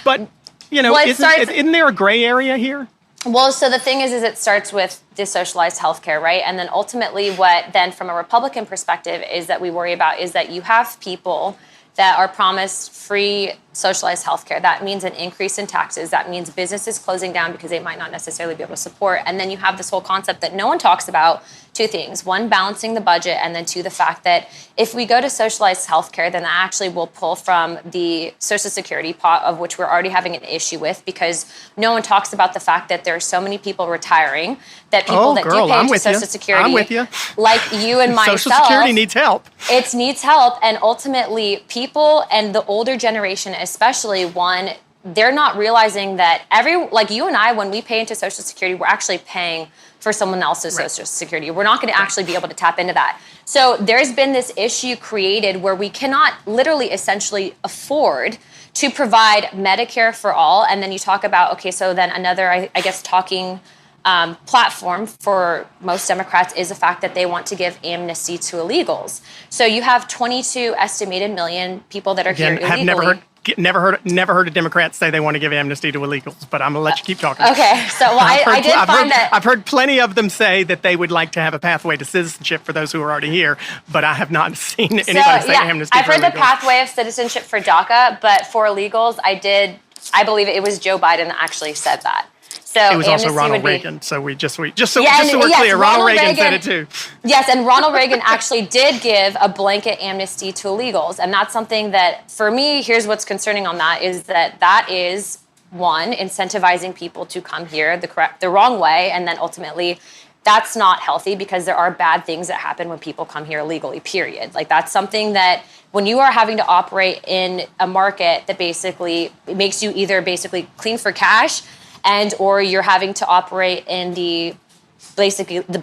But, you know, isn't there a gray area here? Well, so the thing is it starts with desocialized healthcare, right? And then ultimately what then from a Republican perspective is that we worry about is that you have people that are promised free socialized healthcare. That means an increase in taxes. That means businesses closing down because they might not necessarily be able to support. And then you have this whole concept that no one talks about. Two things. One, balancing the budget. And then two, the fact that if we go to socialized healthcare, then that actually will pull from the Social Security pot, of which we're already having an issue with, because no one talks about the fact that there are so many people retiring, that people do pay into Social Security. I'm with you. Like you and myself. Social Security needs help. It needs help. And ultimately, people and the older generation, especially one, they're not realizing that like you and I, when we pay into Social Security, we're actually paying for someone else's Social Security. We're not going to actually be able to tap into that. So there's been this issue created where we cannot literally essentially afford to provide Medicare for all. And then you talk about, okay, so then another, I guess, talking platform for most Democrats is the fact that they want to give amnesty to illegals. So you have 22 estimated million people that are here illegally. Never heard a Democrat say they want to give amnesty to illegals, but I'm going to let you keep talking. Okay, so I've heard plenty of them say that they would like to have a pathway to citizenship for those who are already here, but I have not seen anybody say amnesty for illegals. I've heard the pathway of citizenship for DACA, but for illegals, I believe it was Joe Biden that actually said that. So it was also Ronald Reagan. So we're clear, Ronald Reagan said it too. Yes, and Ronald Reagan actually did give a blanket amnesty to illegals, and that's something that, for me, here's what's concerning on that is that is one, incentivizing people to come here the wrong way, and then ultimately that's not healthy because there are bad things that happen when people come here illegally, period. Like, that's something that when you are having to operate in a market that basically makes you either basically clean for cash and or you're having to operate in the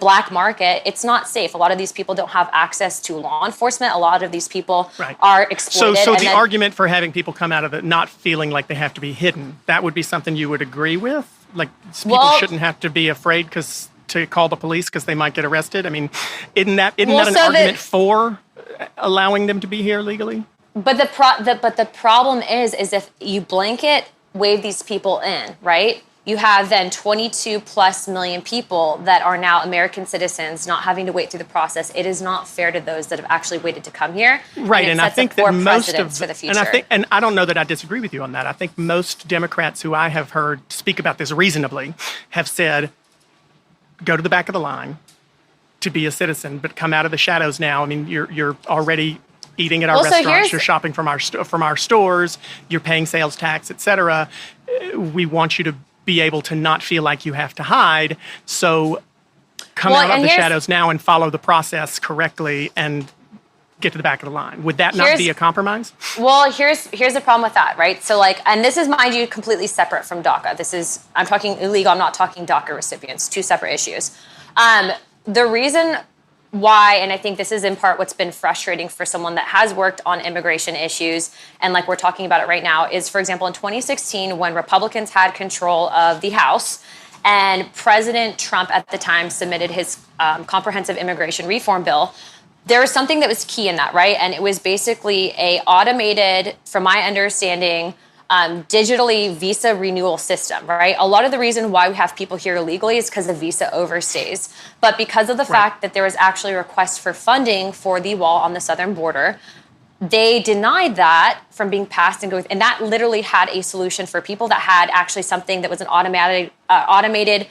black market, it's not safe. A lot of these people don't have access to law enforcement. A lot of these people are exploited. So the argument for having people come out of it not feeling like they have to be hidden, that would be something you would agree with? Like, people shouldn't have to be afraid to call the police because they might get arrested? I mean, isn't that an argument for allowing them to be here legally? But the problem is if you blanket wave these people in, right? You have then 22 plus million people that are now American citizens not having to wait through the process. It is not fair to those that have actually waited to come here. Right, and I think that most of for the future. and I don't know that I disagree with you on that. I think most Democrats who I have heard speak about this reasonably have said, go to the back of the line, to be a citizen, but come out of the shadows now. I mean, you're already eating at our Well, so restaurants, you're shopping from our stores, you're paying sales tax, etc. We want you to be able to not feel like you have to hide. So come out of the shadows now and follow the process correctly and get to the back of the line. Would that not be a compromise? Well, here's the problem with that, right? So and this is, mind you, completely separate from DACA. I'm talking illegal, I'm not talking DACA recipients, two separate issues. The reason why, and I think this is in part what's been frustrating for someone that has worked on immigration issues, and like we're talking about it right now, is, for example, in 2016, when Republicans had control of the House, and President Trump at the time submitted his comprehensive immigration reform bill, there was something that was key in that, right? And it was basically a automated, from my understanding, digitally visa renewal system, right? A lot of the reason why we have people here illegally is because the visa overstays. But because of the fact that there was actually a request for funding for the wall on the southern border, they denied that from being passed and and that literally had a solution for people that had actually something that was an automated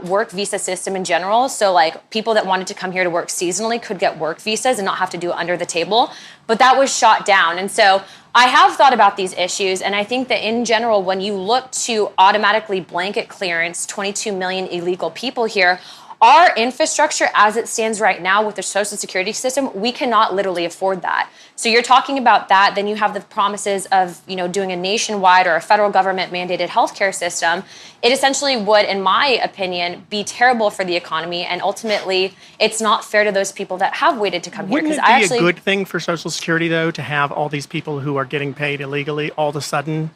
work visa system in general. So like people that wanted to come here to work seasonally could get work visas and not have to do it under the table. But that was shot down. And so I have thought about these issues. And I think that in general, when you look to automatically blanket clearance 22 million illegal people here, our infrastructure as it stands right now with the Social Security system, we cannot literally afford that. So you're talking about that. Then you have the promises of, doing a nationwide or a federal government mandated healthcare system. It essentially would, in my opinion, be terrible for the economy. And ultimately, it's not fair to those people that have waited to come here. Wouldn't it be a good thing for Social Security, though, to have all these people who are getting paid illegally all of a sudden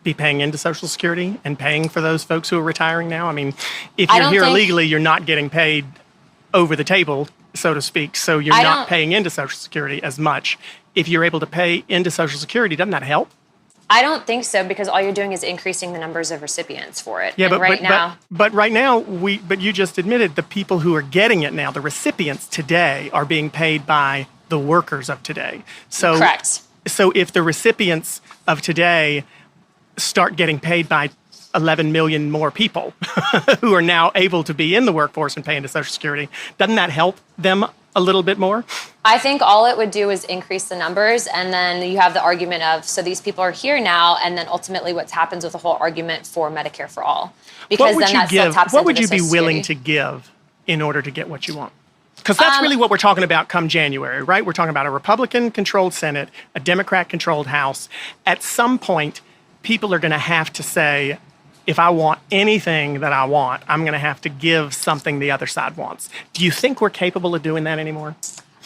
be paying into Social Security and paying for those folks who are retiring now? I mean, if you're here illegally, you're not getting paid over the table, so to speak. So you're not paying into Social Security as much. If you're able to pay into Social Security, doesn't that help? I don't think so, because all you're doing is increasing the numbers of recipients for it. Yeah, but right now, but you just admitted the people who are getting it now, the recipients today, are being paid by the workers of today. So, correct. So if the recipients of today start getting paid by 11 million more people who are now able to be in the workforce and pay into Social Security, doesn't that help them a little bit more? I think all it would do is increase the numbers, and then you have the argument of, so these people are here now, and then ultimately what happens with the whole argument for Medicare for all. Because then that still taps into what would you be willing to give in order to get what you want? Because that's really what we're talking about come January, right? We're talking about a Republican-controlled Senate, a Democrat-controlled House. At some point, people are going to have to say, if I want anything that I want, I'm going to have to give something the other side wants. Do you think we're capable of doing that anymore?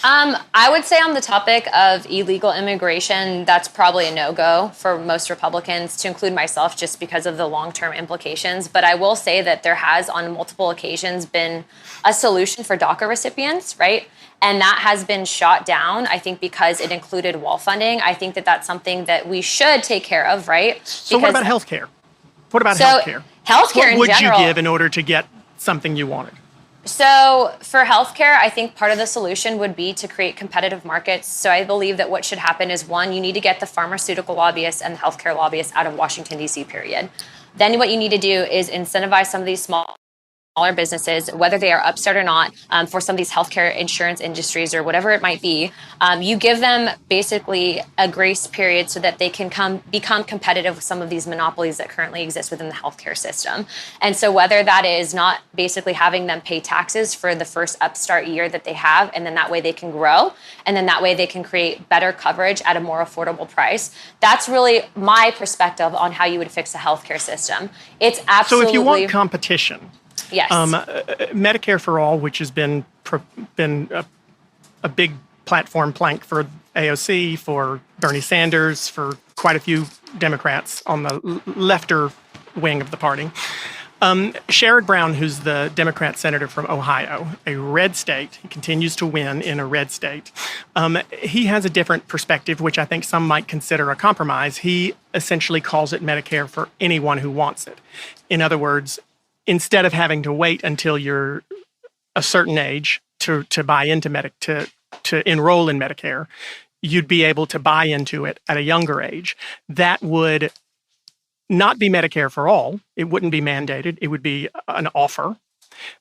I would say on the topic of illegal immigration, that's probably a no-go for most Republicans, to include myself, just because of the long-term implications. But I will say that there has, on multiple occasions, been a solution for DACA recipients, right? And that has been shot down, I think, because it included wall funding. I think that that's something that we should take care of, right? So what about healthcare? What about healthcare? Healthcare in general. What would you give in order to get something you wanted? So for healthcare, I think part of the solution would be to create competitive markets. So I believe that what should happen is, one, you need to get the pharmaceutical lobbyists and the healthcare lobbyists out of Washington, D.C., period. Then what you need to do is incentivize some of these smaller businesses, whether they are upstart or not, for some of these healthcare insurance industries or whatever it might be. You give them basically a grace period so that they can become competitive with some of these monopolies that currently exist within the healthcare system. And so whether that is not basically having them pay taxes for the first upstart year that they have, and then that way they can grow, and then that way they can create better coverage at a more affordable price. That's really my perspective on how you would fix a healthcare system. It's absolutely... So if you want competition... Yes. Medicare for All, which has been a big platform plank for AOC, for Bernie Sanders, for quite a few Democrats on the lefter wing of the party. Sherrod Brown, who's the Democrat senator from Ohio, a red state, he continues to win in a red state. He has a different perspective, which I think some might consider a compromise. He essentially calls it Medicare for anyone who wants it. In other words, instead of having to wait until you're a certain age to buy into to enroll in Medicare, you'd be able to buy into it at a younger age. That would not be Medicare for all. It wouldn't be mandated. It would be an offer.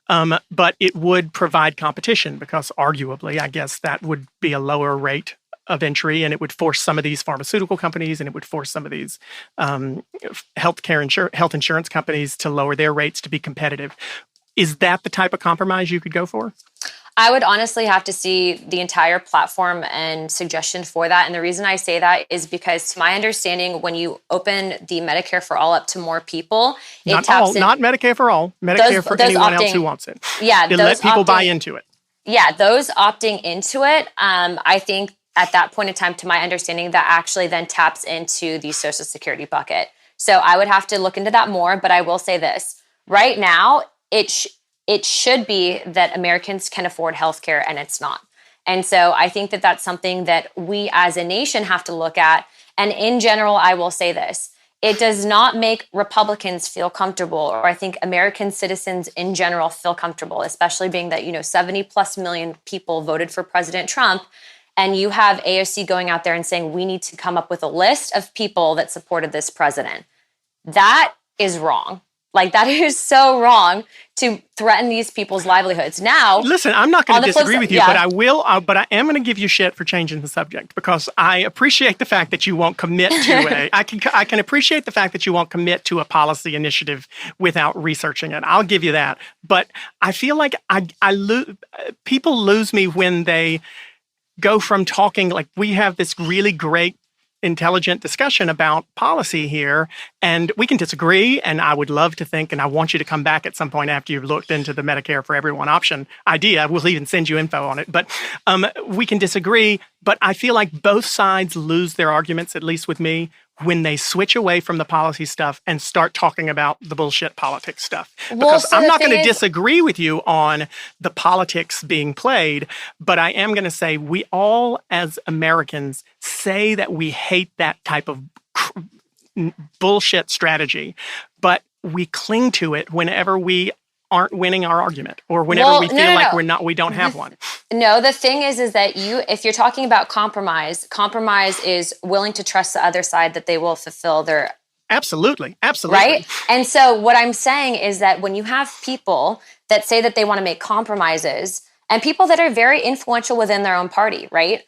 But it would provide competition because arguably, I guess that would be a lower rate of entry, and it would force some of these pharmaceutical companies and it would force some of these health insurance companies to lower their rates to be competitive. Is that the type of compromise you could go for? I would honestly have to see the entire platform and suggestion for that. And the reason I say that is because, to my understanding, when you open the Medicare for All up to more people, not Medicare for all, Medicare for anyone else who wants it. Yeah, it let people buy into it. Yeah, those opting into it, I think at that point in time, to my understanding, that actually then taps into the Social Security bucket. So I would have to look into that more. But I will say this: right now, it should be that Americans can afford healthcare, and it's not. And so I think that that's something that we as a nation have to look at. And in general, I will say this: it does not make Republicans feel comfortable, or I think American citizens in general feel comfortable, especially being that, 70 plus million people voted for President Trump. And you have AOC going out there and saying, we need to come up with a list of people that supported this president. That is wrong. Like, that is so wrong to threaten these people's livelihoods. Now, listen, I'm not going to disagree with you, but I will. But I am going to give you shit for changing the subject, because I appreciate the fact that you won't commit to I can appreciate the fact that you won't commit to a policy initiative without researching it. I'll give you that. But I feel like people lose me when they go from talking like we have this really great, intelligent discussion about policy here, and we can disagree, and I would love to think, and I want you to come back at some point after you've looked into the Medicare for Everyone option idea. We'll even send you info on it, but we can disagree. But I feel like both sides lose their arguments, at least with me, when they switch away from the policy stuff and start talking about the bullshit politics stuff. Because I'm not going to disagree with you on the politics being played, but I am going to say we all as Americans say that we hate that type of bullshit strategy, but we cling to it whenever we aren't winning our argument, or whenever we feel like we don't have one. No, the thing is that if you're talking about compromise is willing to trust the other side that they will fulfill their... Absolutely. Right? And so what I'm saying is that when you have people that say that they want to make compromises, and people that are very influential within their own party, right?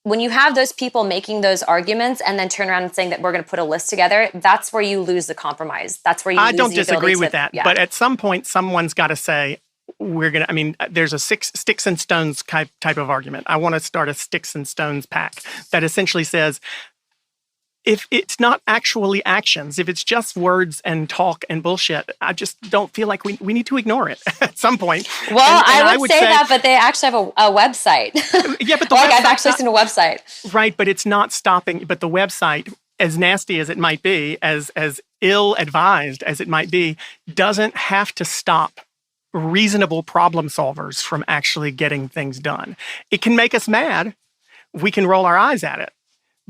When you have those people making those arguments and then turn around and saying that we're going to put a list together, that's where you lose the compromise. That's where you lose the ability to... I don't disagree with that. Yeah. But at some point, someone's got to say, there's a sticks and stones type of argument. I want to start a sticks and stones pack that essentially says, if it's not actually actions, if it's just words and talk and bullshit, I just don't feel like we need to ignore it at some point. Well, and I would say that, but they actually have a website. Yeah, but I've actually seen a website. Right, but it's not stopping. But the website, as nasty as it might be, as ill-advised as it might be, doesn't have to stop reasonable problem solvers from actually getting things done. It can make us mad. We can roll our eyes at it.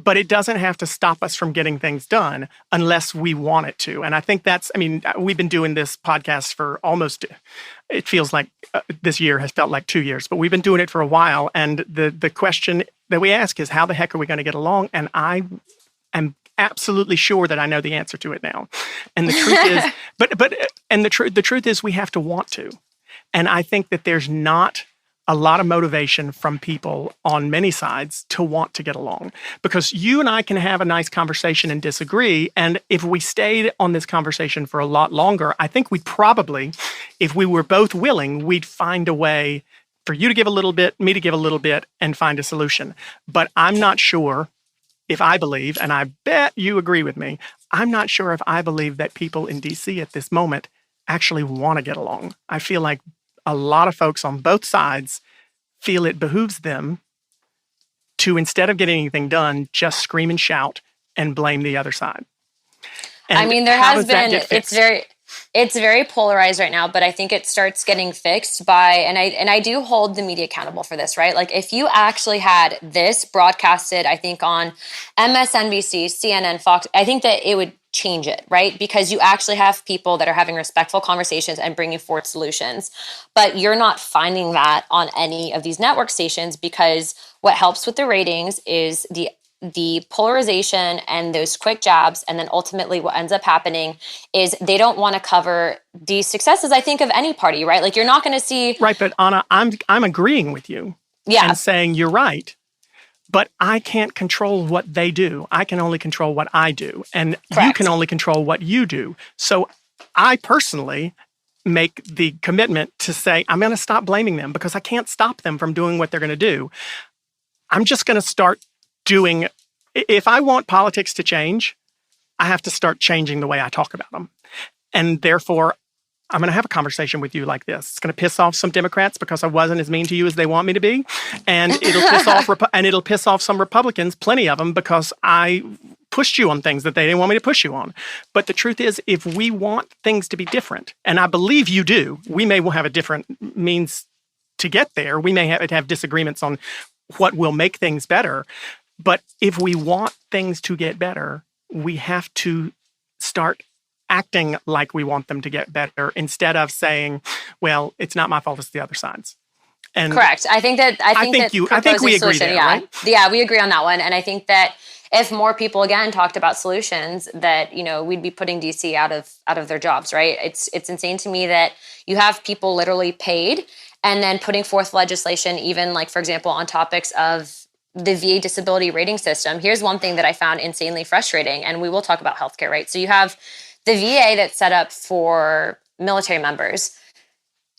But it doesn't have to stop us from getting things done unless we want it to. And I think we've been doing this podcast for almost, it feels like this year has felt like 2 years, but we've been doing it for a while. And the question that we ask is, how the heck are we going to get along? And I am absolutely sure that I know the answer to it now. And the truth is, the truth is we have to want to. And I think that there's not a lot of motivation from people on many sides to want to get along, because you and I can have a nice conversation and disagree. And if we stayed on this conversation for a lot longer, I think we'd probably, if we were both willing, we'd find a way for you to give a little bit, me to give a little bit, and find a solution. But I'm not sure if I believe, and I bet you agree with me, I'm not sure if I believe that people in DC at this moment actually want to get along. I feel like a lot of folks on both sides feel it behooves them to, instead of getting anything done, just scream and shout and blame the other side. And there has been, it's very polarized right now, but I think it starts getting fixed by, and I do hold the media accountable for this, right? Like, if you actually had this broadcasted, I think on MSNBC, CNN, Fox, I think that it would change it, right? Because you actually have people that are having respectful conversations and bringing forth solutions. But you're not finding that on any of these network stations, because what helps with the ratings is the the polarization and those quick jabs, and then ultimately what ends up happening is they don't want to cover the successes, I think, of any party, right? Like, you're not going to see... Right, but Anna, I'm agreeing with you and saying you're right, but I can't control what they do. I can only control what I do, and you can only control what you do. So I personally make the commitment to say, I'm going to stop blaming them because I can't stop them from doing what they're going to do. I'm just going to start doing, if I want politics to change, I have to start changing the way I talk about them. And therefore, I'm going to have a conversation with you like this. It's going to piss off some Democrats because I wasn't as mean to you as they want me to be. And it'll piss off some Republicans, plenty of them, because I pushed you on things that they didn't want me to push you on. But the truth is, if we want things to be different, and I believe you do, we may have a different means to get there. We may have disagreements on what will make things better. But if we want things to get better, we have to start acting like we want them to get better instead of saying, well, it's not my fault, it's the other side's. And correct. I think we agree there, right? Yeah, we agree on that one. And I think that if more people, again, talked about solutions, that, we'd be putting DC out of their jobs, right? It's insane to me that you have people literally paid and then putting forth legislation, even like, for example, on topics of the VA disability rating system. Here's one thing that I found insanely frustrating, and we will talk about healthcare, right? So you have the VA that's set up for military members.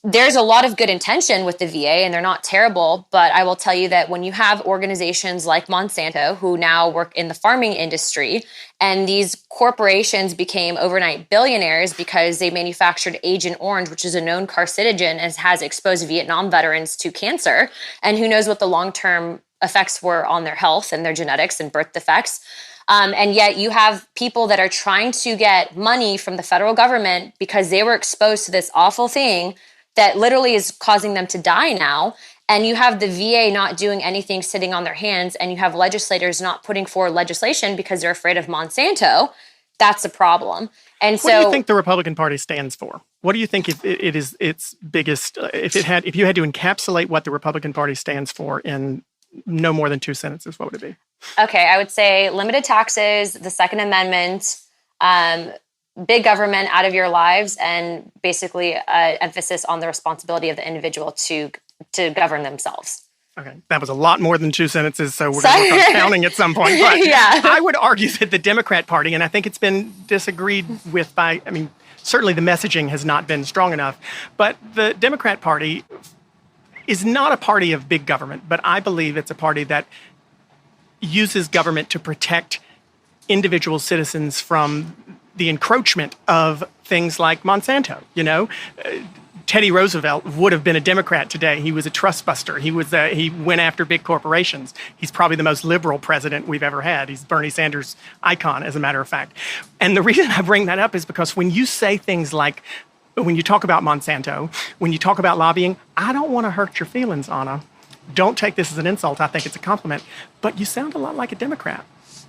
There's a lot of good intention with the VA, and they're not terrible, but I will tell you that when you have organizations like Monsanto, who now work in the farming industry, and these corporations became overnight billionaires because they manufactured Agent Orange, which is a known carcinogen and has exposed Vietnam veterans to cancer, and who knows what the long-term effects were on their health and their genetics and birth defects. And yet you have people that are trying to get money from the federal government because they were exposed to this awful thing that literally is causing them to die now. And you have the VA not doing anything, sitting on their hands, and you have legislators not putting forward legislation because they're afraid of Monsanto. That's a problem. And what do you think the Republican Party stands for? What do you think it is its biggest, if you had to encapsulate what the Republican Party stands for in no more than 2 sentences, what would it be? Okay, I would say limited taxes, the Second Amendment, big government out of your lives, and basically emphasis on the responsibility of the individual to govern themselves. Okay, that was a lot more than 2 sentences, so we're going to work on counting at some point. But yeah. I would argue that the Democrat Party, and I think it's been disagreed with by, certainly the messaging has not been strong enough, but the Democrat Party is not a party of big government, but I believe it's a party that uses government to protect individual citizens from the encroachment of things like Monsanto. Teddy Roosevelt would have been a Democrat today. He was a trust buster. He went after big corporations. He's probably the most liberal president we've ever had. He's Bernie Sanders' icon, as a matter of fact. And the reason I bring that up is because when you say things like, when you talk about Monsanto, when you talk about lobbying, I don't want to hurt your feelings, Anna. Don't take this as an insult. I think it's a compliment. But you sound a lot like a Democrat.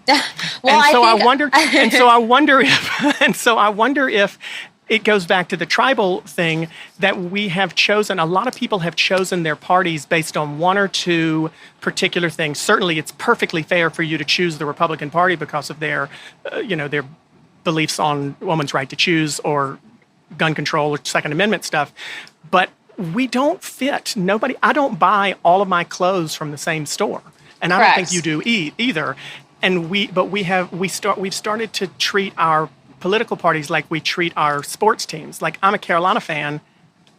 I wonder if it goes back to the tribal thing that we have chosen. A lot of people have chosen their parties based on one or two particular things. Certainly, it's perfectly fair for you to choose the Republican Party because of their beliefs on women's right to choose or gun control or Second Amendment stuff. But we don't fit. I don't buy all of my clothes from the same store. And I don't think you do either. And we've started to treat our political parties like we treat our sports teams. Like, I'm a Carolina fan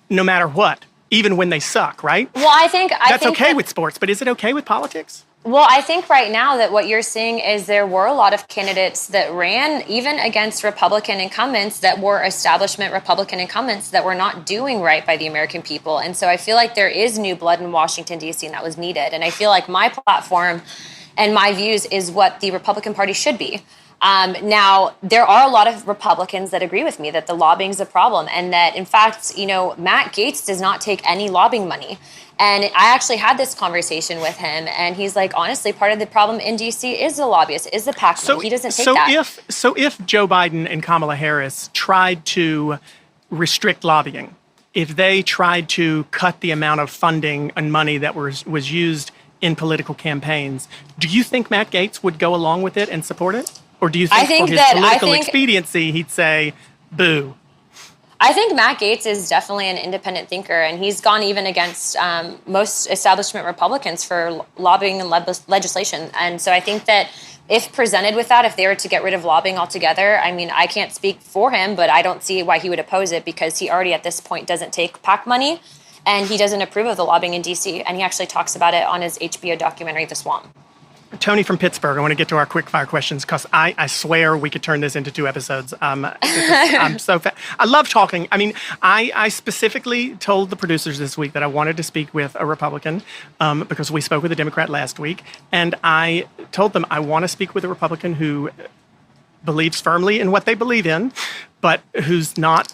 no matter what, even when they suck, right? Well, I think that's okay with sports, but is it okay with politics? Well, I think right now that what you're seeing is there were a lot of candidates that ran even against Republican incumbents that were establishment Republican incumbents that were not doing right by the American people. And so I feel like there is new blood in Washington, D.C., and that was needed. And I feel like my platform and my views is what the Republican Party should be. Now, there are a lot of Republicans that agree with me that the lobbying is a problem and that, in fact, Matt Gaetz does not take any lobbying money. And I actually had this conversation with him, and he's like, honestly, part of the problem in D.C. is the lobbyists, is the PAC money. He doesn't take that. If Joe Biden and Kamala Harris tried to restrict lobbying, if they tried to cut the amount of funding and money that was used in political campaigns. Do you think Matt Gaetz would go along with it and support it? Or do you think for his political expediency, he'd say, boo? I think Matt Gaetz is definitely an independent thinker, and he's gone even against most establishment Republicans for lobbying and legislation. And so I think that if presented with that, if they were to get rid of lobbying altogether, I mean, I can't speak for him, but I don't see why he would oppose it, because he already at this point doesn't take PAC money, and he doesn't approve of the lobbying in D.C., and he actually talks about it on his HBO documentary, The Swamp. Tony from Pittsburgh, I want to get to our quick fire questions because I swear we could turn this into 2 episodes. I'm so I love talking. I mean, I specifically told the producers this week that I wanted to speak with a Republican because we spoke with a Democrat last week. And I told them I want to speak with a Republican who believes firmly in what they believe in, but who's not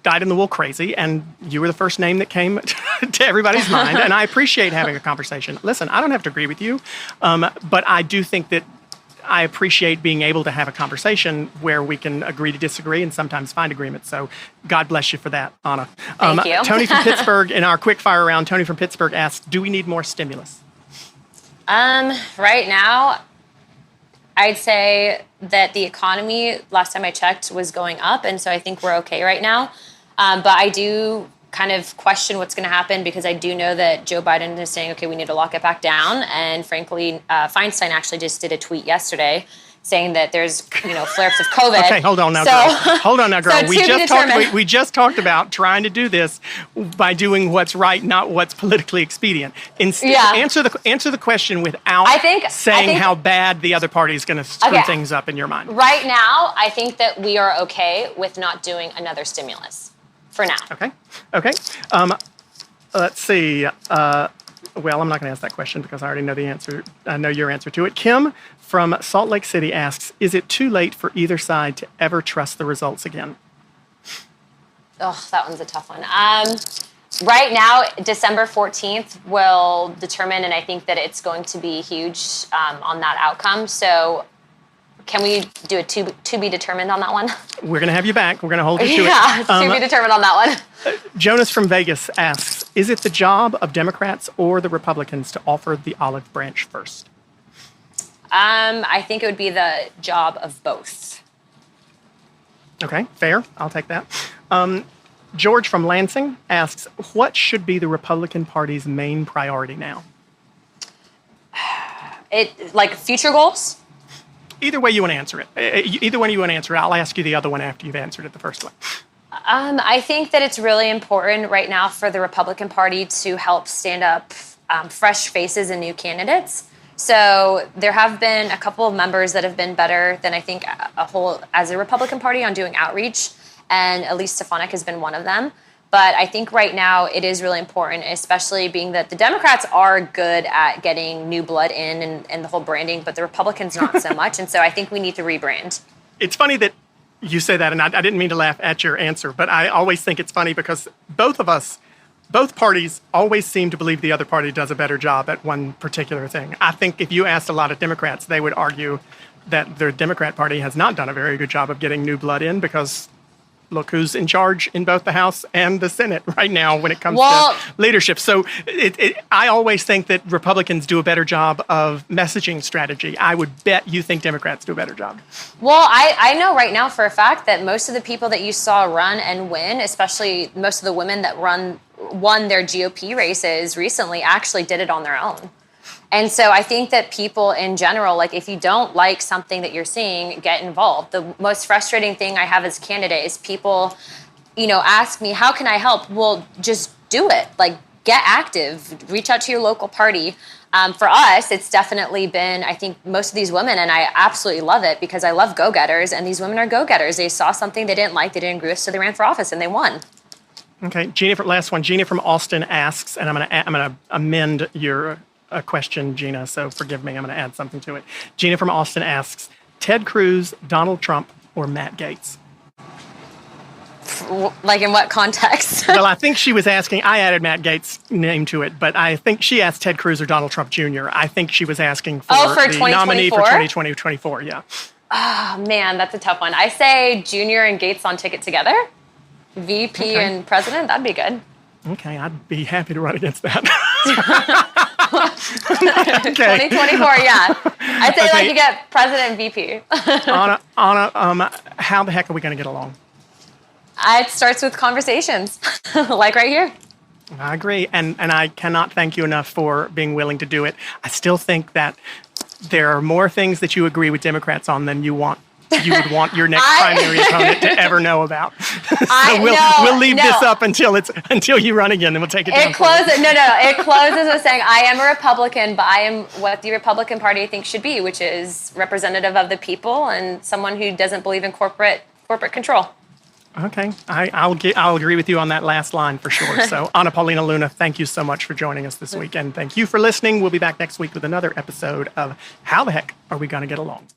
dyed-in-the-wool crazy, and you were the first name that came to everybody's mind, and I appreciate having a conversation. Listen, I don't have to agree with you, but I do think that I appreciate being able to have a conversation where we can agree to disagree and sometimes find agreement. So God bless you for that, Anna. Thank you. Tony from Pittsburgh, in our quick fire round, Tony from Pittsburgh asks, do we need more stimulus? Right now, I'd say that the economy, last time I checked, was going up, and so I think we're okay right now. But I do kind of question what's going to happen, because I do know that Joe Biden is saying, okay, we need to lock it back down. And frankly, Feinstein actually just did a tweet yesterday saying that there's, flare-ups of COVID. Okay, hold on now, girl. Hold on now, girl. So we just talked about trying to do this by doing what's right, not what's politically expedient. Answer the question without saying how bad the other party is going to screw things up in your mind. Right now, I think that we are okay with not doing another stimulus for now. Okay. Let's see. Well, I'm not going to ask that question because I already know the answer. I know your answer to it. Kim from Salt Lake City asks, is it too late for either side to ever trust the results again? Oh, that one's a tough one. Right now, December 14th will determine, and I think that it's going to be huge on that outcome. So can we do a to be determined on that one? We're going to have you back. We're going to hold you to it. Yeah, to be determined on that one. Jonas from Vegas asks, is it the job of Democrats or the Republicans to offer the olive branch first? I think it would be the job of both. Okay, fair. I'll take that. George from Lansing asks, what should be the Republican Party's main priority now? Future goals? Either way you want to answer it. Either one you want to answer it. I'll ask you the other one after you've answered it the first one. I think that it's really important right now for the Republican Party to help stand up fresh faces and new candidates. So there have been a couple of members that have been better than I think a whole as a Republican Party on doing outreach, and Elise Stefanik has been one of them. But I think right now it is really important, especially being that the Democrats are good at getting new blood in and the whole branding, but the Republicans not so much. And so I think we need to rebrand. It's funny that you say that, and I didn't mean to laugh at your answer, but I always think it's funny because both parties always seem to believe the other party does a better job at one particular thing. I think if you asked a lot of Democrats, they would argue that the Democrat Party has not done a very good job of getting new blood in because look who's in charge in both the House and the Senate right now when it comes to leadership. So I always think that Republicans do a better job of messaging strategy. I would bet you think Democrats do a better job. Well, I know right now for a fact that most of the people that you saw run and win, especially most of the women that won their GOP races recently, actually did it on their own. And so I think that people in general, if you don't like something that you're seeing, get involved. The most frustrating thing I have as a candidate is people, ask me, how can I help? Well, just do it. Get active. Reach out to your local party. For us, it's definitely been, I think, most of these women, and I absolutely love it because I love go-getters, and these women are go-getters. They saw something they didn't like, they didn't agree with, so they ran for office, and they won. Okay, last one. Gina from Austin asks, and I'm going to amend your question, Gina, so forgive me. I'm going to add something to it. Gina from Austin asks, Ted Cruz, Donald Trump, or Matt Gaetz? In what context? Well, I think she was asking, I added Matt Gaetz' name to it, but I think she asked Ted Cruz or Donald Trump Jr. I think she was asking for the nominee for 2024, yeah. Oh, man, that's a tough one. I say Jr. and Gaetz on ticket together. VP and president, that'd be good. Okay, I'd be happy to run against that. Okay. 2024, yeah. I'd say Okay. like you get president and VP. Anna, how the heck are we going to get along? It starts with conversations, like right here. I agree. And I cannot thank you enough for being willing to do it. I still think that there are more things that you agree with Democrats on than you would want your next primary opponent to ever know about. So we'll leave this up until you run again, and we'll take it down. It closes with saying I am a Republican, but I am what the Republican Party thinks should be, which is representative of the people and someone who doesn't believe in corporate control. Okay, I'll agree with you on that last line for sure. So, Anna Paulina Luna, thank you so much for joining us this week, and thank you for listening. We'll be back next week with another episode of How the Heck Are We Gonna Get Along?